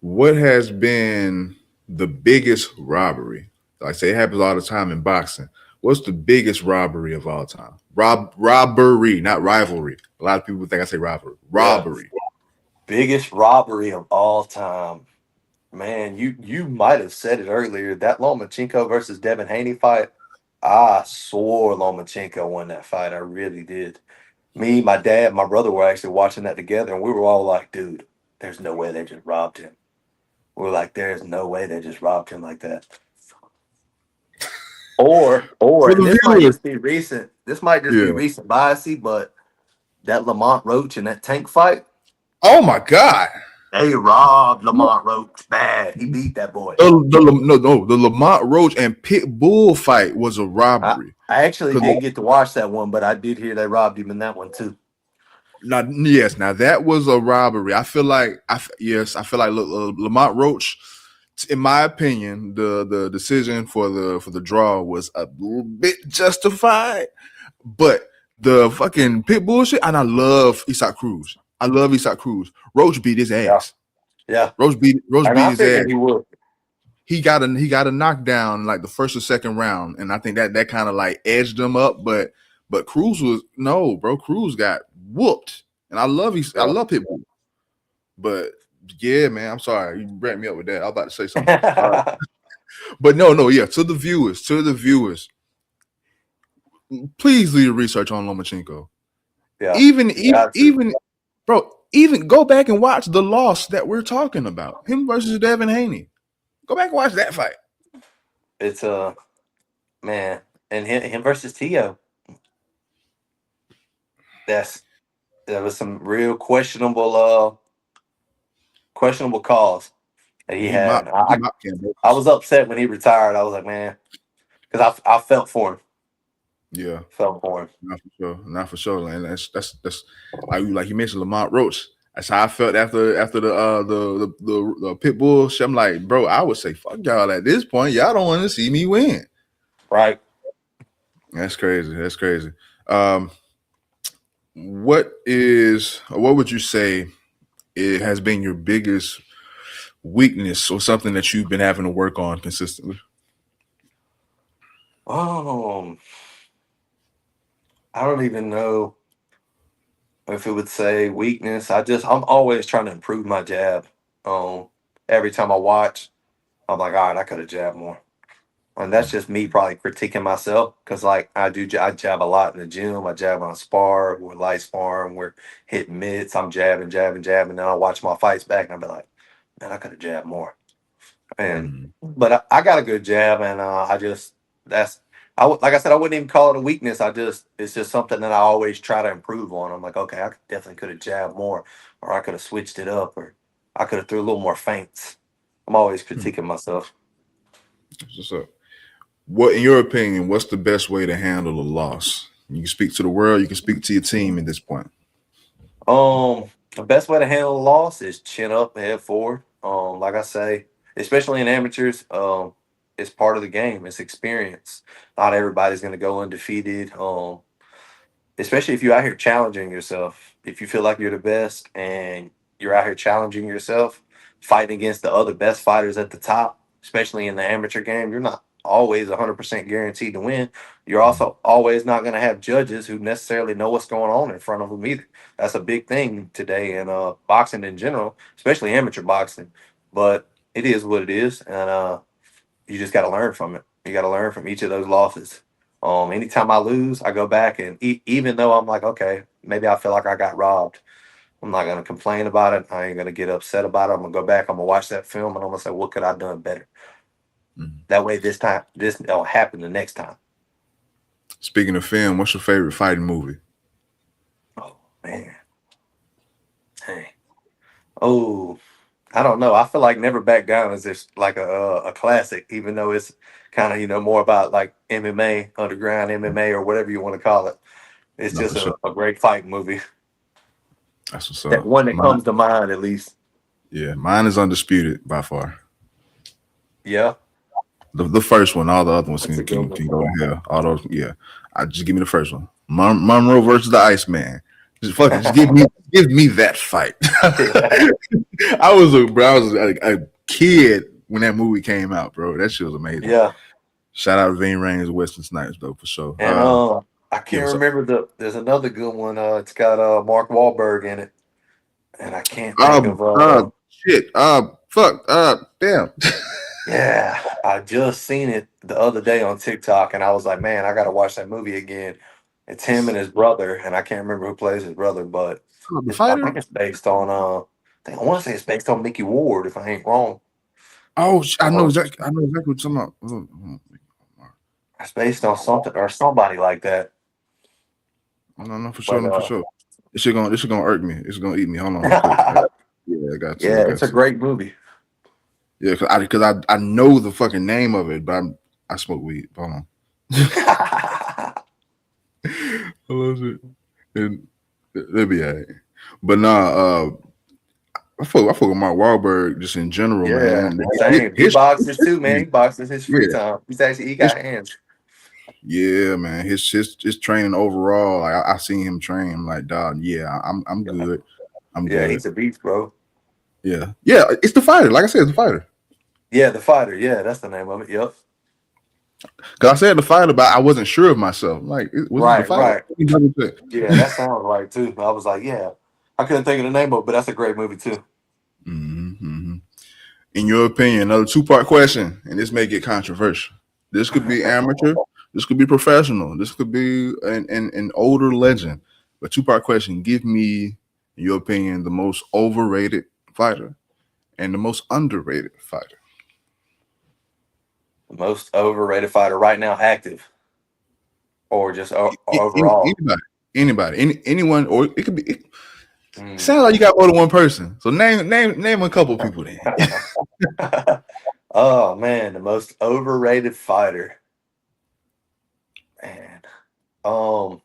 what has been the biggest robbery? Like I say, it happens all the time in boxing. What's the biggest robbery of all time? Robbery, not rivalry. A lot of people think I say robbery. yeah, Robbery. biggest robbery of all time. Man, you might have said it earlier. That Lomachenko versus Devin Haney fight. I swore Lomachenko won that fight. I really did. Me, my dad, my brother were actually watching that together, and we were all like, "Dude, there's no way they just robbed him." We were like, "There's no way they just robbed him like that." Or, For and the this might viewers, just be recent. This might just be yeah. recent biasy, but that Lamont Roach and that Tank fight, Oh my God. they robbed Lamont Roach bad. He beat that boy. The Lamont Roach and Pit Bull fight was a I, robbery. I actually 'Cause didn't get to watch that one, but I did hear they robbed him in that one too. now, yes, now that was a robbery. I feel like, I feel like Lamont Roach, in my opinion, the decision for the draw was a little bit justified, but the fucking Pit bullshit, and I love Isaac Cruz. I love Isaac Cruz. Roach beat his Yeah, ass. yeah. Roach And beat I his ass. figured he would. He got a knockdown like the first or second round, and I think that kind of like edged him up. But Cruz was no, bro. Cruz got whooped, and I Yeah. love Pitbull, but yeah, man, I'm sorry you brought me up with that. I was about to say something, but no, yeah. To the viewers, please do your research on Lomachenko. Yeah. Even Got to. even bro, even go back and watch the loss that we're talking about. Him versus Devin Haney. Go back and watch that fight. It's man, and him versus Tio. That was some real questionable calls that he He had. mopped, And he mopped Cam I Davis. was upset when he retired. I was like, man, because I felt for him. Yeah, Felt for him. not for sure, and that's like you mentioned Lamont Roach. That's how I felt after the pit bull shit. I'm like, bro, I would say fuck y'all at this point. Y'all don't want to see me win. Right. That's crazy. That's crazy. Um, what would you say it has been your biggest weakness or something that you've been having to work on consistently? Um, I don't even know if it would say weakness. I'm always trying to improve my jab. Um, every time I watch, I'm like, all right, I could have jabbed more. And that's just me probably critiquing myself because, like, I jab a lot in the gym. I jab on spar, we're light sparring, we're hitting mitts. I'm jabbing, jabbing, jabbing. Then I watch my fights back and I'll be like, man, I could have jabbed more. And Mm. but I got a good jab, and I just that's like I said, I wouldn't even call it a weakness. It's just something that I always try to improve on. I'm like, okay, definitely could have jabbed more, or I could have switched it up, or I could have threw a little more feints. I'm always critiquing myself. What's up? What, in your opinion, what's the best way to handle a loss? You can speak to the world. You can speak to your team at this point. The best way to handle a loss is chin up, head forward. Like I say, especially in amateurs, it's part of the game. It's experience. Not everybody's going to go undefeated. Especially if you're out here challenging yourself. If you feel like you're the best and you're out here challenging yourself, fighting against the other best fighters at the top, especially in the amateur game, you're not always 100% guaranteed to win. You're also always not going to have judges who necessarily know what's going on in front of them either. That's a big thing today in boxing in general, especially amateur boxing. But it is what it is, and you just got to learn from it. You got to learn from each of those losses. Anytime I lose, I go back and even though I'm like, okay, maybe I feel like I got robbed, I'm not gonna complain about it. I ain't gonna get upset about it. I'm gonna go back. I'm gonna watch that film and I'm gonna say, what could I have done better? Mhm. That way, this don't happen the next time. Speaking of film, what's your favorite fighting movie? Oh man, hey, oh, I don't know. I feel like Never Back Down is just like a classic, even though it's kind of more about like MMA, underground MMA, or whatever you want to call it. It's No, just for sure. a great fight movie. That's what's That up. one that comes to mind, at least. Yeah, mine is undisputed by far. Yeah, The first one, all the other ones that's can a good can, one. can go to hell. All those, yeah. I just give me the first one. Monroe versus the Iceman. Just fuck it. Just give me that fight. I was a kid when that movie came out, bro. That shit was amazing. Yeah, Shout out to Ving Rhames and Wesley Snipes though, for sure. and I Yeah, can't what's up? remember there's another good one. It's got Mark Wahlberg in it, and I can't think Um, of shit. Fuck. Damn. Yeah, I just seen it the other day on TikTok, and I was like, man, I got to watch that movie again. It's him and his brother, and I can't remember who plays his brother, but Oh, the I think fighter. it's based on. I want to say it's based on Mickey Ward, if I ain't wrong. Oh, I know Um, exactly. I know exactly what you're talking about. it's based on something or somebody like that. No, no, for sure, But no, for sure. This shit gonna irk me. It's gonna eat me. Hold on, real quick. Yeah, I got to. I yeah, got it's a to. great movie. Yeah, because I know the fucking name of it, but I smoke weed. Hold on. I love it. And they'll be all right. But nah, I fuck with Mark Wahlberg just in general, Yeah, man. same. He boxes too, man. History, He boxes his free yeah, time. He his, got hands. yeah, man. His training overall, like I seen him train. I'm like, dog, yeah, I'm Yeah, good. I'm yeah, good. he's a beast, bro. Yeah, yeah. It's the fighter. Like I said, it's the fighter. Yeah, the fighter. Yeah, that's the name of it. Yep. Cause I said the fighter, but I wasn't sure of myself. Like, was this the Right, fighter? right. Let me double check. Yeah, that sounds right too. I was like, yeah. I couldn't think of the name of it, but that's a great movie too. Mm-hmm. In your opinion, another two-part question, and this may get controversial. This could be amateur. This could be professional. This could be an older legend. But two-part question: give me, in your opinion, the most overrated fighter and the most underrated fighter. The most overrated fighter right now, active or just overall. Anybody, anyone, or it could be. It Mm. sounds like you got more than one person. So name a couple people then. Oh man, the most overrated fighter. Man, um,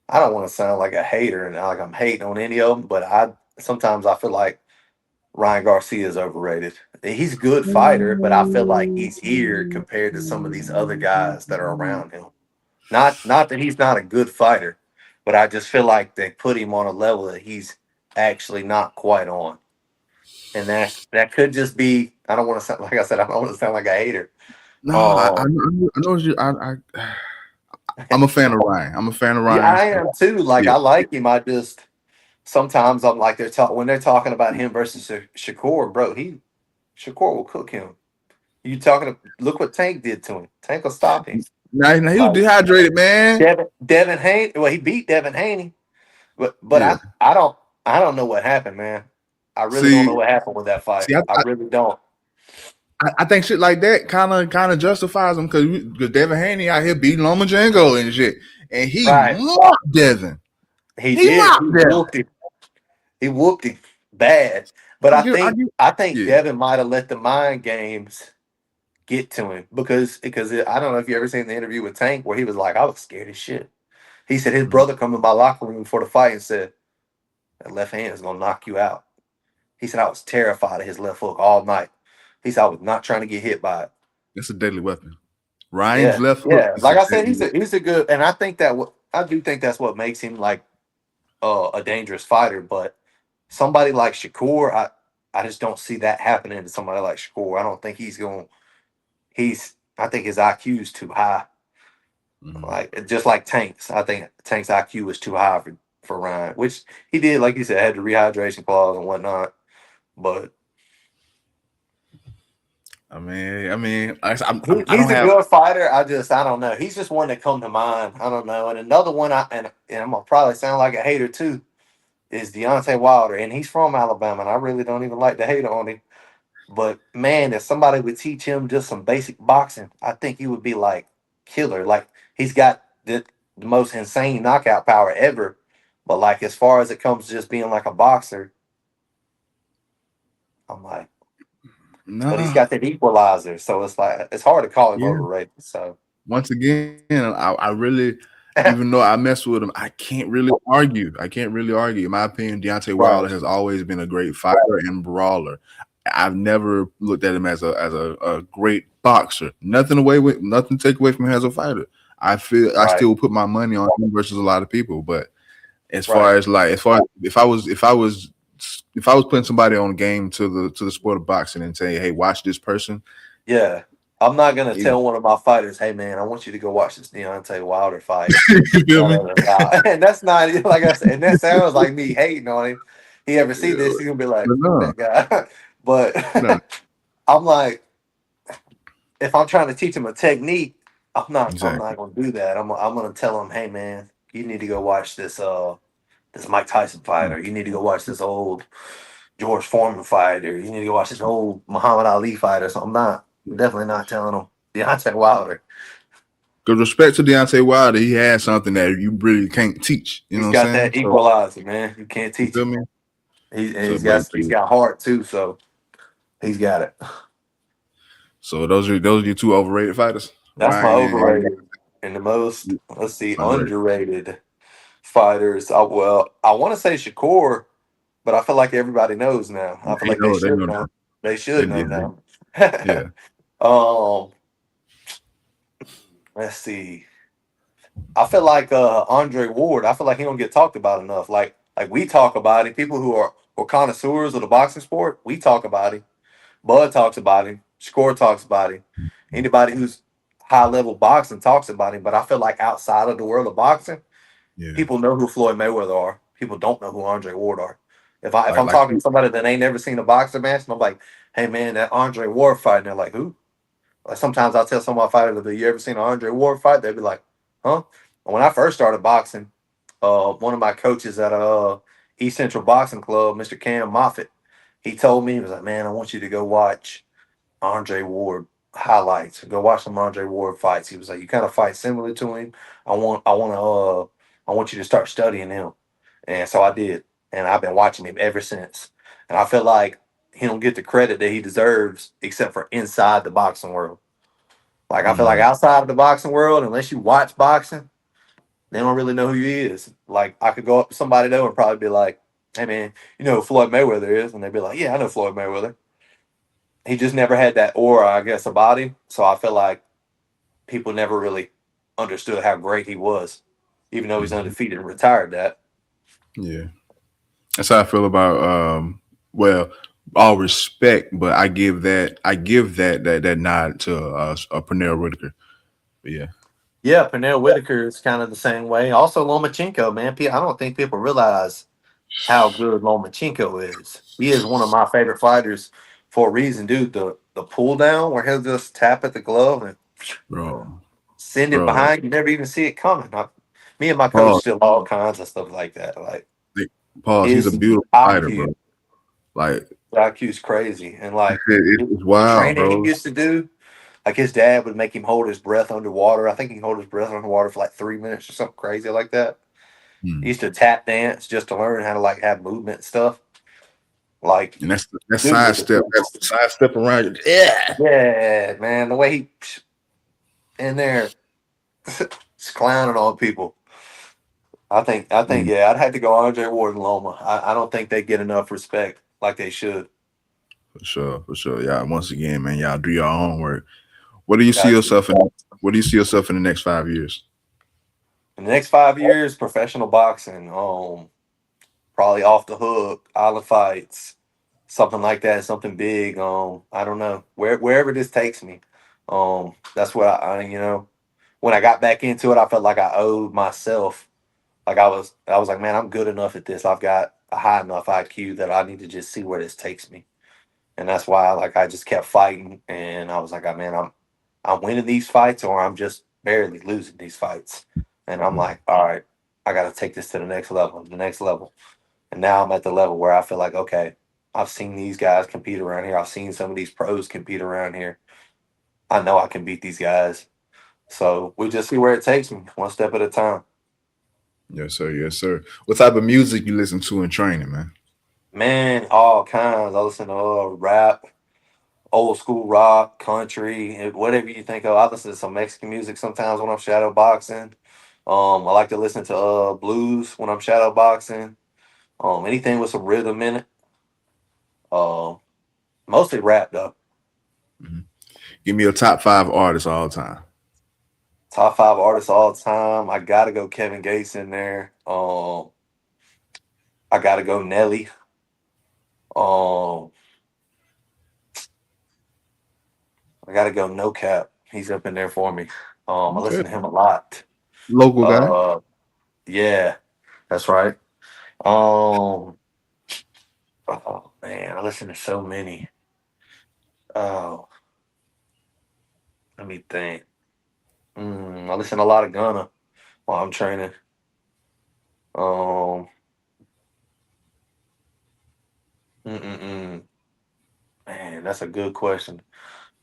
I don't want to sound like a hater and like I'm hating on any of them, but I sometimes I feel like Ryan Garcia is overrated. He's a good fighter, but I feel like he's here compared to some of these other guys that are around him. Not that he's not a good fighter, but I just feel like they put him on a level that he's actually not quite on. And that could just be I don't want to sound like I said, I don't want to sound like a hater. No, Um I know you. I'm a fan of Ryan. I'm a fan of yeah, Ryan. I am too. Like Yeah. I like him. I just sometimes I'm like when they're talking about him versus Shakur, bro, Shakur will cook him. You talking look what Tank did to him. Tank will stop him. Now he was Like dehydrated, man. Devin Haney. Well, he beat Devin Haney, but Yeah. I don't know what happened, man. I really don't See, know what happened with that fight. see, I really don't. I think shit like that kind of justifies him because Devin Haney out here beating Lomachenko and shit, and he Right. mopped Devin. He He did. He mopped Devin. whooped him. He whooped him bad. But I give, I think yeah. Devin might have let the mind games get to him because I don't know if you ever seen the interview with Tank where he was like, I was scared as shit. He said his brother come in my locker room before the fight and said, that left hand is gonna knock you out. He said I was terrified of his left hook all night. He said I was not trying to get hit by it. That's a deadly weapon. Ryan's Yeah, left hook yeah. is a Like I said, deadly weapon. he's a good, and I think I do think that's what makes him like a dangerous fighter. But somebody like Shakur, I just don't see that happening to somebody like Shakur. I don't think he's going. I think his IQ is too high. Mhm. Like just like Tank's, I think Tank's IQ is too high for Ryan, which he did, like you said, had the rehydration clause and whatnot. But I he's don't a have. good fighter. I don't know. He's just one that come to mind. I don't know. And another one, and I'm gonna probably sound like a hater too, is Deontay Wilder, and he's from Alabama, and I really don't even like to hate on him. But man, if somebody would teach him just some basic boxing, I think he would be like killer. Like he's got the most insane knockout power ever. But like as far as it comes to just being like a boxer, I'm like, but he's Nah, got that equalizer, so it's like it's hard to call him yeah. overrated. So Once again, I really, even though I mess with him, I can't really argue. I can't really argue. In my opinion, Deontay Wilder right, has always been a great fighter and brawler. I've never looked at him as a great boxer. Nothing to take away from him as a fighter. I feel I right, still put my money on him versus a lot of people. But right. as far as if I was putting somebody on game to the sport of boxing and saying, hey, watch this person. Yeah. I'm not gonna You tell one of my fighters, hey man, I want you to go watch this Deontay Wilder fight. feel me? And that's not like I said, and that sounds like me hating on him. He ever see Yeah, this, he's gonna be like, but fuck no, that guy. But no. I'm like, if I'm trying to teach him a technique, I'm Exactly. not gonna do that. I'm gonna tell him, hey man, you need to go watch this Mike Tyson fight, or you need to go watch this old George Foreman fight, or you need to go watch this old Muhammad Ali fight or something. I'm definitely not telling him Deontay Wilder. Because respect to Deontay Wilder, he has something that you really can't teach. You know He's what I'm got saying? that So equalizer, man. You can't you teach feel him. me? So, He's but got heart too, so he's got it. so those are your two overrated fighters, That's my Ryan overrated and the most, and let's see, underrated. underrated fighters. I want to say Shakur, but I feel like everybody knows now. I feel like They know now. they They should know did. now. Yeah. um, let's see. I feel like Andre Ward. I feel like he don't get talked about enough. Like we talk about him. People who are connoisseurs of the boxing sport, we talk about him. Bud talks about him. Score talks about him. Anybody who's high level boxing talks about him. But I feel like outside of the world of boxing, Yeah. people know who Floyd Mayweather are. People don't know who Andre Ward are. If Like I'm like talking to somebody that ain't never seen a boxing match, and I'm like, hey man, that Andre Ward fight, and they're like, who? Like sometimes I'll tell some of my fighters, have you ever seen an Andre Ward fight? They'd be like, huh? And when I first started boxing, one of my coaches at East Central Boxing Club, Mr. Cam Moffitt, he told me, he was like, man, I want you to go watch Andre Ward highlights. Go watch some Andre Ward fights. He was like, you kind of fight similar to him. I want you to start studying him. And so I did. And I've been watching him ever since. And I feel like he don't get the credit that he deserves except for inside the boxing world. Like I feel like mm, outside of the boxing world, unless you watch boxing, they don't really know who he is. Like I could go up to somebody though and probably be like, hey man, you know who Floyd Mayweather is? And they'd be like, yeah, I know Floyd Mayweather. He just never had that aura, I guess, about him. So I feel like people never really understood how great he was, even though he's mhm. undefeated and retired that. Yeah. That's how I feel about well, all respect, but I give that nod to Pernell Whitaker. But yeah. Yeah, Pernell Whitaker is kind of the same way. Also, Lomachenko, man. I don't think people realize how good Lomachenko is. He is one of my favorite fighters for a reason, dude. The pull down where he'll just tap at the glove and Bro. send it Bro. behind. You never even see it coming. Me and my coach Pause. still all kinds of stuff like that. Like Like, pause. He's a his beautiful fighter, IQ, bro. Like IQ is crazy, and like it's the wild, training he bro. used to do. Like his dad would make him hold his breath underwater. I think he can hold his breath underwater for like 3 minutes or something crazy like that. He Hmm. used to tap dance just to learn how to like have movement and stuff. Like, And that dude was a sidestep, that beast. sidestep around you. Yeah. Yeah, man. The way he in there just clowning on people. I think, Mm, yeah, I'd have to go Andre Ward and Loma. I don't think they get enough respect like they should. for sure, for sure. Yeah. Once again, man, y'all do your homework. What do you see Got you. yourself in? What do you see yourself in the next 5 years? In the next 5 years, professional boxing. Probably off the hook, island fights, something like that, something big. I don't know wherever this takes me. That's what when I got back into it, I felt like I owed myself. Like I was like, man, I'm good enough at this. I've got a high enough IQ that I need to just see where this takes me. And that's why, like, I just kept fighting, and I was like, oh, man, I'm winning these fights, or I'm just barely losing these fights. And I'm Mhm. like, all right, I got to take this to the next level. And now I'm at the level where I feel like, okay, I've seen these guys compete around here. I've seen some of these pros compete around here. I know I can beat these guys. So we just see where it takes me, one step at a time. Yes, sir. Yes, sir. What type of music you listen to in training, man? Man, all kinds. I listen to rap, old school rock, country, whatever you think of. I listen to some Mexican music sometimes when I'm shadow boxing. I like to listen to blues when I'm shadow boxing. Anything with some rhythm in it. Um, Mostly rap though. Mhm. Give me your top five artists all time. Top five artists all time. I gotta go Kevin Gates in there. I gotta go Nelly. Um, I gotta go No Cap. He's up in there for me. I Okay. listen to him a lot. Local guy. Uh, yeah, that's right. Um, oh man, I listen to so many. Oh, Let me think. I listen to a lot of Gunna while I'm training. Um, mm-mm-mm. Man, that's a good question.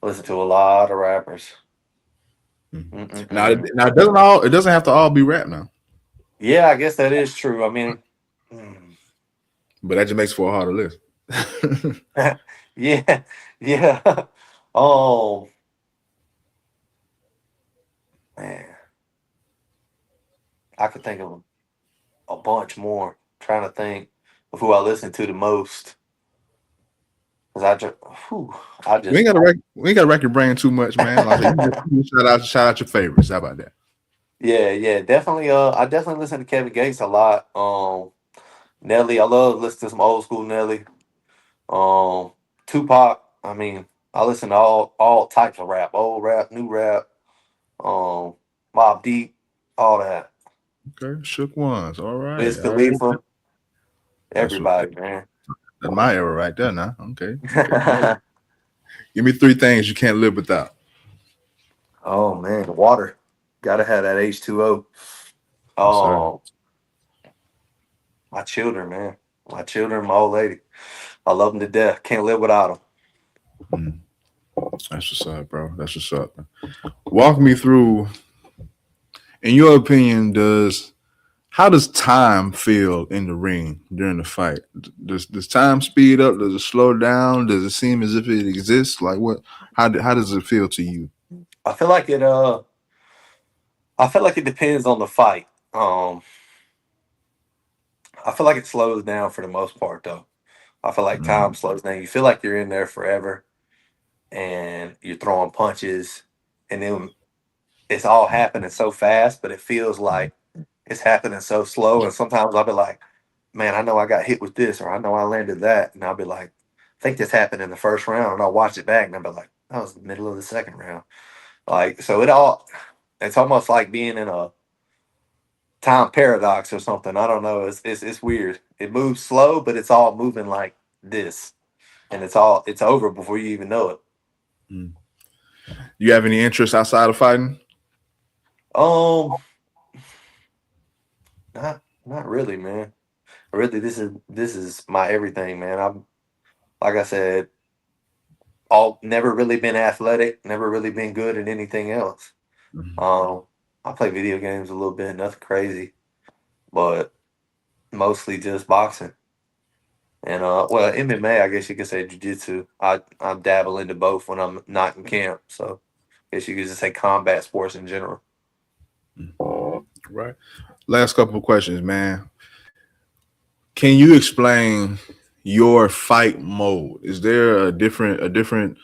I listen to a lot of rappers. Mhm. Mm-mm-mm. Now it doesn't have to all be rap now, Yeah, I guess that is true. I mean, mm, but that just makes for a harder list. yeah, yeah. Oh man, I could think of a bunch more. Trying to think of who I listen to the most. Cause I just We ain't got to rack your brain too much, man. Like I said, you just shout out your favorites. How about that? yeah, yeah, definitely. I definitely listen to Kevin Gates a lot. Nelly, I love listening to some old school Nelly. Um, Tupac. I mean, I listen to all types of rap, old rap, new rap. Um, Mobb Deep, all that. Okay, shook ones. All right, Wiz all right. Khalifa, That's what everybody, man. that's my era right there. Now, okay, okay. Give me three things you can't live without. Oh man, water. Gotta have that H2O. Yes, sir. Oh, my children, man. My children, my old lady. I love them to death. Can't live without them. Mm, that's what's up, bro. That's what's up. Walk me through. In your opinion, does how does time feel in the ring during the fight? Does time speed up? Does it slow down? Does it seem as if it exists? Like what? How does it feel to you? I feel like it. I feel like it depends on the fight. Um, I feel like it slows down for the most part, though. I feel like time Mm, slows down. You feel like you're in there forever, and you're throwing punches, and then it's all happening so fast, but it feels like it's happening so slow. And sometimes I'll be like, man, I know I got hit with this, or I know I landed that. And I'll be like, I think this happened in the first round. And I'll watch it back and I'll be like, that was the middle of the second round. Like, so it's almost like being in a time paradox or something. I don't know. It's weird. It moves slow, but it's all moving like this. And it's over before you even know it. mm. You have any interest outside of fighting? Um, not really, man. Really, this is my everything, man. I'm like I said, all never really been athletic, never really been good at anything else. Mhm. Um, I play video games a little bit, nothing crazy, but mostly just boxing. And well, MMA, I guess you could say jujitsu. I dabble into both when I'm not in camp, so I guess you could just say combat sports in general. Right. Last couple of questions, man. Can you explain your fight mode? Is there a different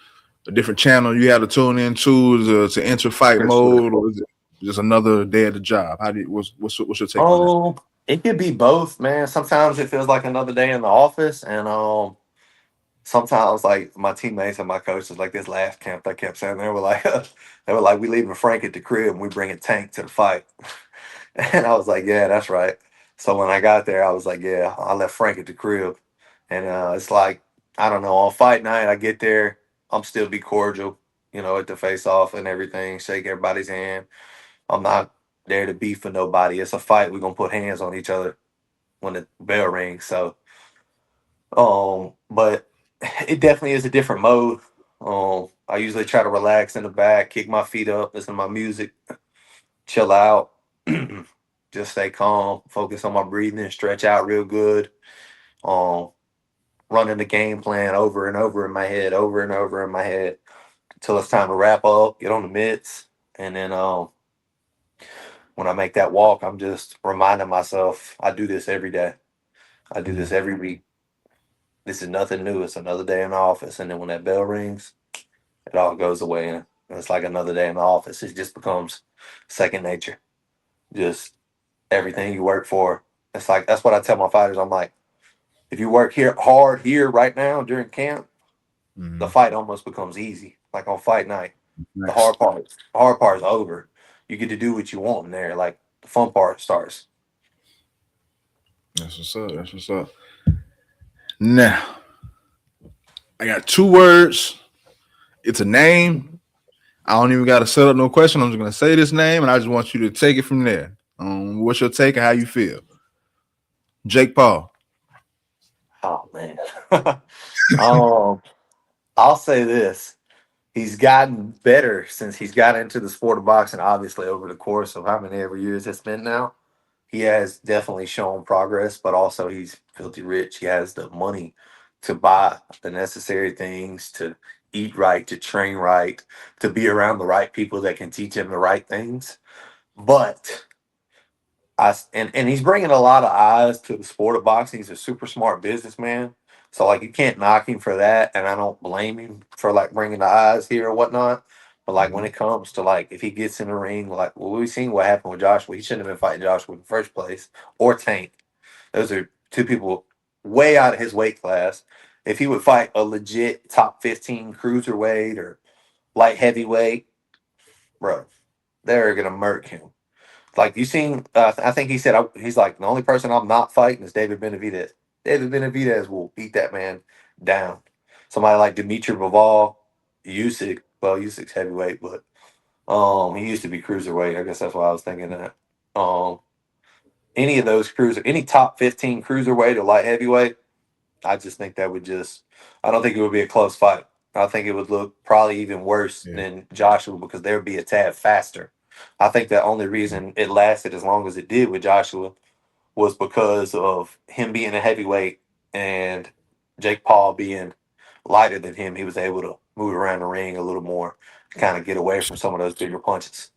channel you have to tune into to enter fight For sure. mode, or is it just another day at the job? How do you, what's your take on that? It could be both, man. Sometimes it feels like another day in the office, and sometimes like my teammates and my coaches, like this last camp, they kept saying they were like, they were like, we leaving Frank at the crib and we bringing Tank to the fight, and I was like, yeah, that's right. So when I got there, I was like, yeah, I left Frank at the crib, and it's like I don't know. On fight night, I get there, I'm still be cordial, at the face off and everything, shake everybody's hand. I'm not there to beef for nobody. It's a fight. We're gonna put hands on each other when the bell rings. So but it definitely is a different mode. I usually try to relax in the back, kick my feet up, listen to my music, chill out, just stay calm, focus on my breathing, stretch out real good. Um, Running the game plan over and over in my head, over and over in my head until it's time to wrap up, get on the mitts, and then when I make that walk, I'm just reminding myself I do this every day. I do this Mm, every week. This is nothing new. It's another day in the office, and then when that bell rings, it all goes away, and it's like another day in the office. It just becomes second nature. Just everything you work for. It's like that's what I tell my fighters. I'm like, if you work here hard here right now during camp, the mm. fight almost becomes easy. Like on fight night, Nice. the hard part is over. You get to do what you want in there. Like the fun part starts. That's what's up. That's what's up. Now, I got two words. It's a name I don't even got to set up no question. I'm just gonna say this name, and I just want you to take it from there. What's your take and how you feel? Jake Paul. Oh man. um, I'll say this. He's gotten better since he's got into the sport of boxing, obviously, over the course of how many ever years it's been now. He has definitely shown progress, but also he's filthy rich. He has the money to buy the necessary things, to eat right, to train right, to be around the right people that can teach him the right things. But and he's bringing a lot of eyes to the sport of boxing. He's a super smart businessman, so like you can't knock him for that, and I don't blame him for like bringing the eyes here or whatnot. But like when Mhm. it comes to like if he gets in the ring, like well, we've seen what happened with Joshua. He shouldn't have been fighting Joshua in the first place, or Tank. Those are two people way out of his weight class. If he would fight a legit top 15 cruiserweight or light heavyweight, bro, they're gonna murk him. Like you seen, I think he said he's like the only person I'm not fighting is David Benavidez. David Benavidez will beat that man down. Somebody like Dimitri Bivol, Usyk. Well, Usyk's heavyweight, but he used to be cruiserweight. I guess that's why I was thinking that. Any of those any top 15 cruiserweight or light heavyweight, I just think that would just. I don't think it would be a close fight. I think it would look probably even worse Yeah. than Joshua because they would be a tad faster. I think the only reason it lasted as long as it did with Joshua was because of him being a heavyweight and Jake Paul being lighter than him. He was able to move around the ring a little more, kind of get away from some of those bigger punches.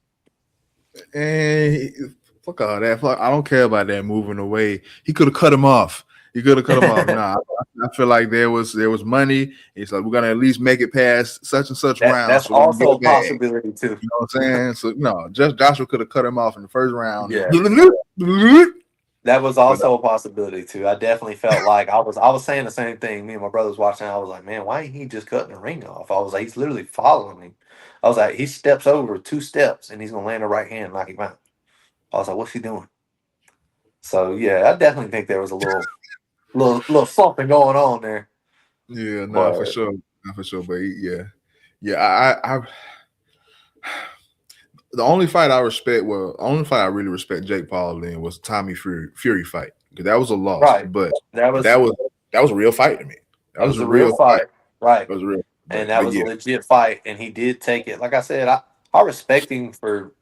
And fuck all that. Fuck, I don't care about that moving away. He could have cut him off. He could have cut him off. Nah, I feel like there was money. It's like we're gonna at least make it past such and such round, That's so we can get also a it back. possibility too. You know what I'm saying? So no, just Joshua could have cut him off in the first round. Yeah. But That was also a possibility too. I definitely felt like I was saying the same thing. Me and my brother was watching. I was like, man, why ain't he just cutting the ring off? I was like, he's literally following me. I was like, he steps over 2 steps and he's gonna land a right hand and knock him out. I was like, what's he doing? So yeah, I definitely think there was a little something going on there. yeah, nah, for But sure, not for sure. But yeah, yeah. I the only fight I respect, well, the only fight I really respect Jake Paul in was Tommy Fury fight because that was a loss, right, but that that was was that was a real fight to me. That that was was a a real real fight. fight, right? That was a real, And but that but was a yeah, legit fight, and he did take it. Like I said, I respect him for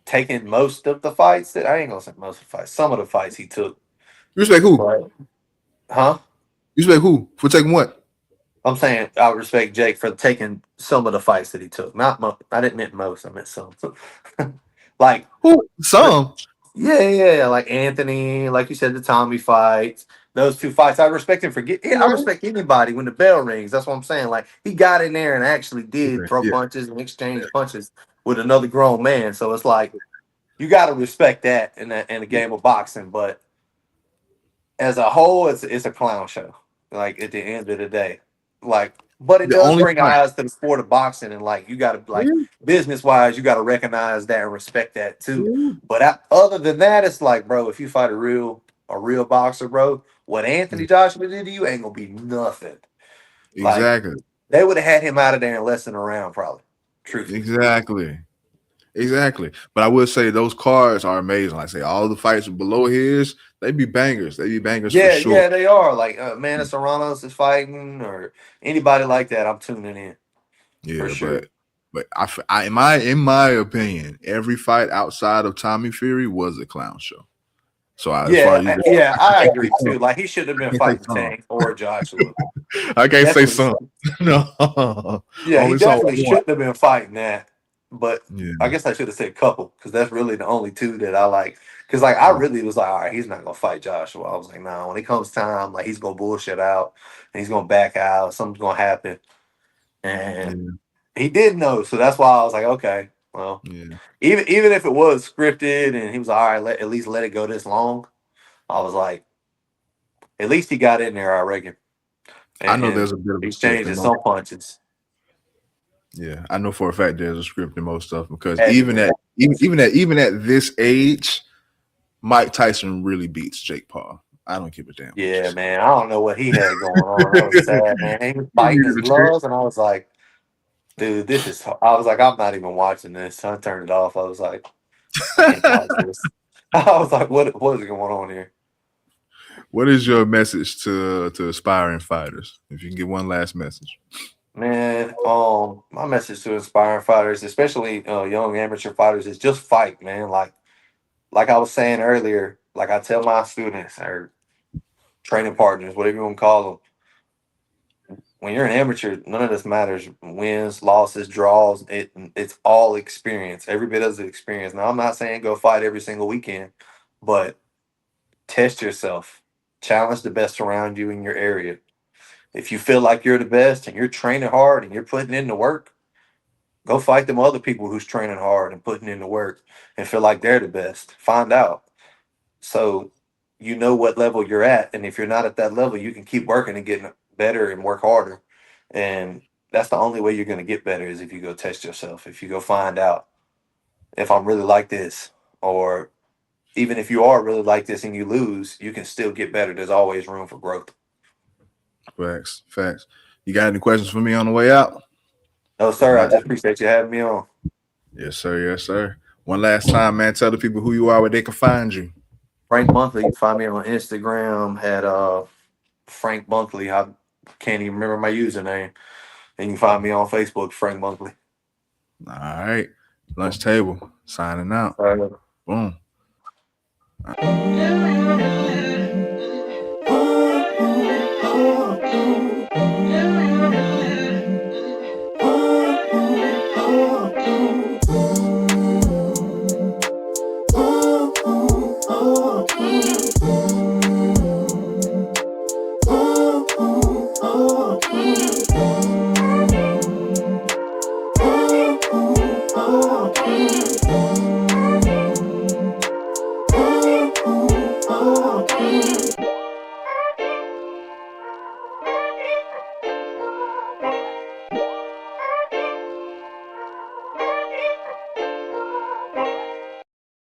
taking most of the fights that I ain't gonna say most of the fights, some of the fights he took. you respect who? But huh? You respect who for taking what? I'm saying I respect Jake for taking some of the fights that he took. Not I didn't mean most. I meant some. like, Who? Some. yeah. Like Anthony, like you said, the Tommy fights. Those two fights, I respect him for I respect anybody when the bell rings. That's what I'm saying. Like he got in there and actually did Okay, throw yeah, punches and exchange punches with another grown man. So it's like you got to respect that in a yeah. game of boxing. But as a whole, it's a clown show. Like at the end of the day, like, but it The does only bring fight. eyes to the sport of boxing, and like you got to like Yeah, business wise, you got to recognize that and respect that too. yeah. But other than that, it's like, bro, if you fight a real boxer, bro, what Anthony Joshua did to you ain't gonna be nothing. Like Exactly, they would have had him out of there in less than a round, probably. Truthfully. exactly. Exactly. But I would say those cards are amazing. Like I say, all the fights below his, they be bangers. They be bangers for Yeah, sure. yeah, they are. Like Manny Serranos is fighting, or anybody like that. I'm tuning in for Yeah, sure. but in my opinion, every fight outside of Tommy Fury was a clown show. So as far Yeah, as you, yeah, I I agree too. Like he should have been can't say fighting some. Tank or Joshua. I can't say Definitely. some. No, Yeah, he only saw definitely one. shouldn't have been fighting that. But I Yeah, guess I should have said couple because that's really the only two that I like. Because like I really was like, all right, he's not gonna fight Joshua. I was like, no, when it comes time, like he's gonna bullshit out and he's gonna back out. Something's gonna happen, and yeah, he did know. So that's why I was like, okay, well, yeah. even if it was scripted and he was all right, at least let it go this long. I was like, at least he got in there, I reckon, I know and there's a bit of a script exchanged in most. some punches. Yeah, I know for a fact there's a script in most stuff because Had to even be. at even at this age, Mike Tyson really beats Jake Paul. I don't give a damn what you Yeah, say. man. I don't know what he had going on. That was sad, man. He was biting his The gloves, and I was like, dude, this is. I was like, I'm not even watching this. I turned it off. I was like, I can't watch this. I was like, what is going on here? What is your message to aspiring fighters? If you can give one last message. Man, my message to inspiring fighters, especially young amateur fighters, is just fight, man. Like I was saying earlier, like I tell my students or training partners, whatever you want to call them, when you're an amateur, none of this matters. Wins, losses, draws, it's all experience. Every bit of the experience. Now, I'm not saying go fight every single weekend, but test yourself. Challenge the best around you in your area. If you feel like you're the best and you're training hard and you're putting in the work, go fight them other people who's training hard and putting in the work and feel like they're the best. Find out. So you know what level you're at. And if you're not at that level, you can keep working and getting better and work harder. And that's the only way you're going to get better is if you go test yourself. If you go find out if I'm really like this, or even if you are really like this and you lose, you can still get better. There's always room for growth. Facts, facts. You got any questions for me on the way out? No, sir. I just appreciate you having me on. Yes, sir. Yes, sir. One last time, man. Tell the people who you are, where they can find you. Frank Bunkley. You can find me on Instagram at Frank Bunkley. I can't even remember my username. And you can find me on Facebook, Frank Bunkley. All right. Lunch table. Signing out. All right. Boom.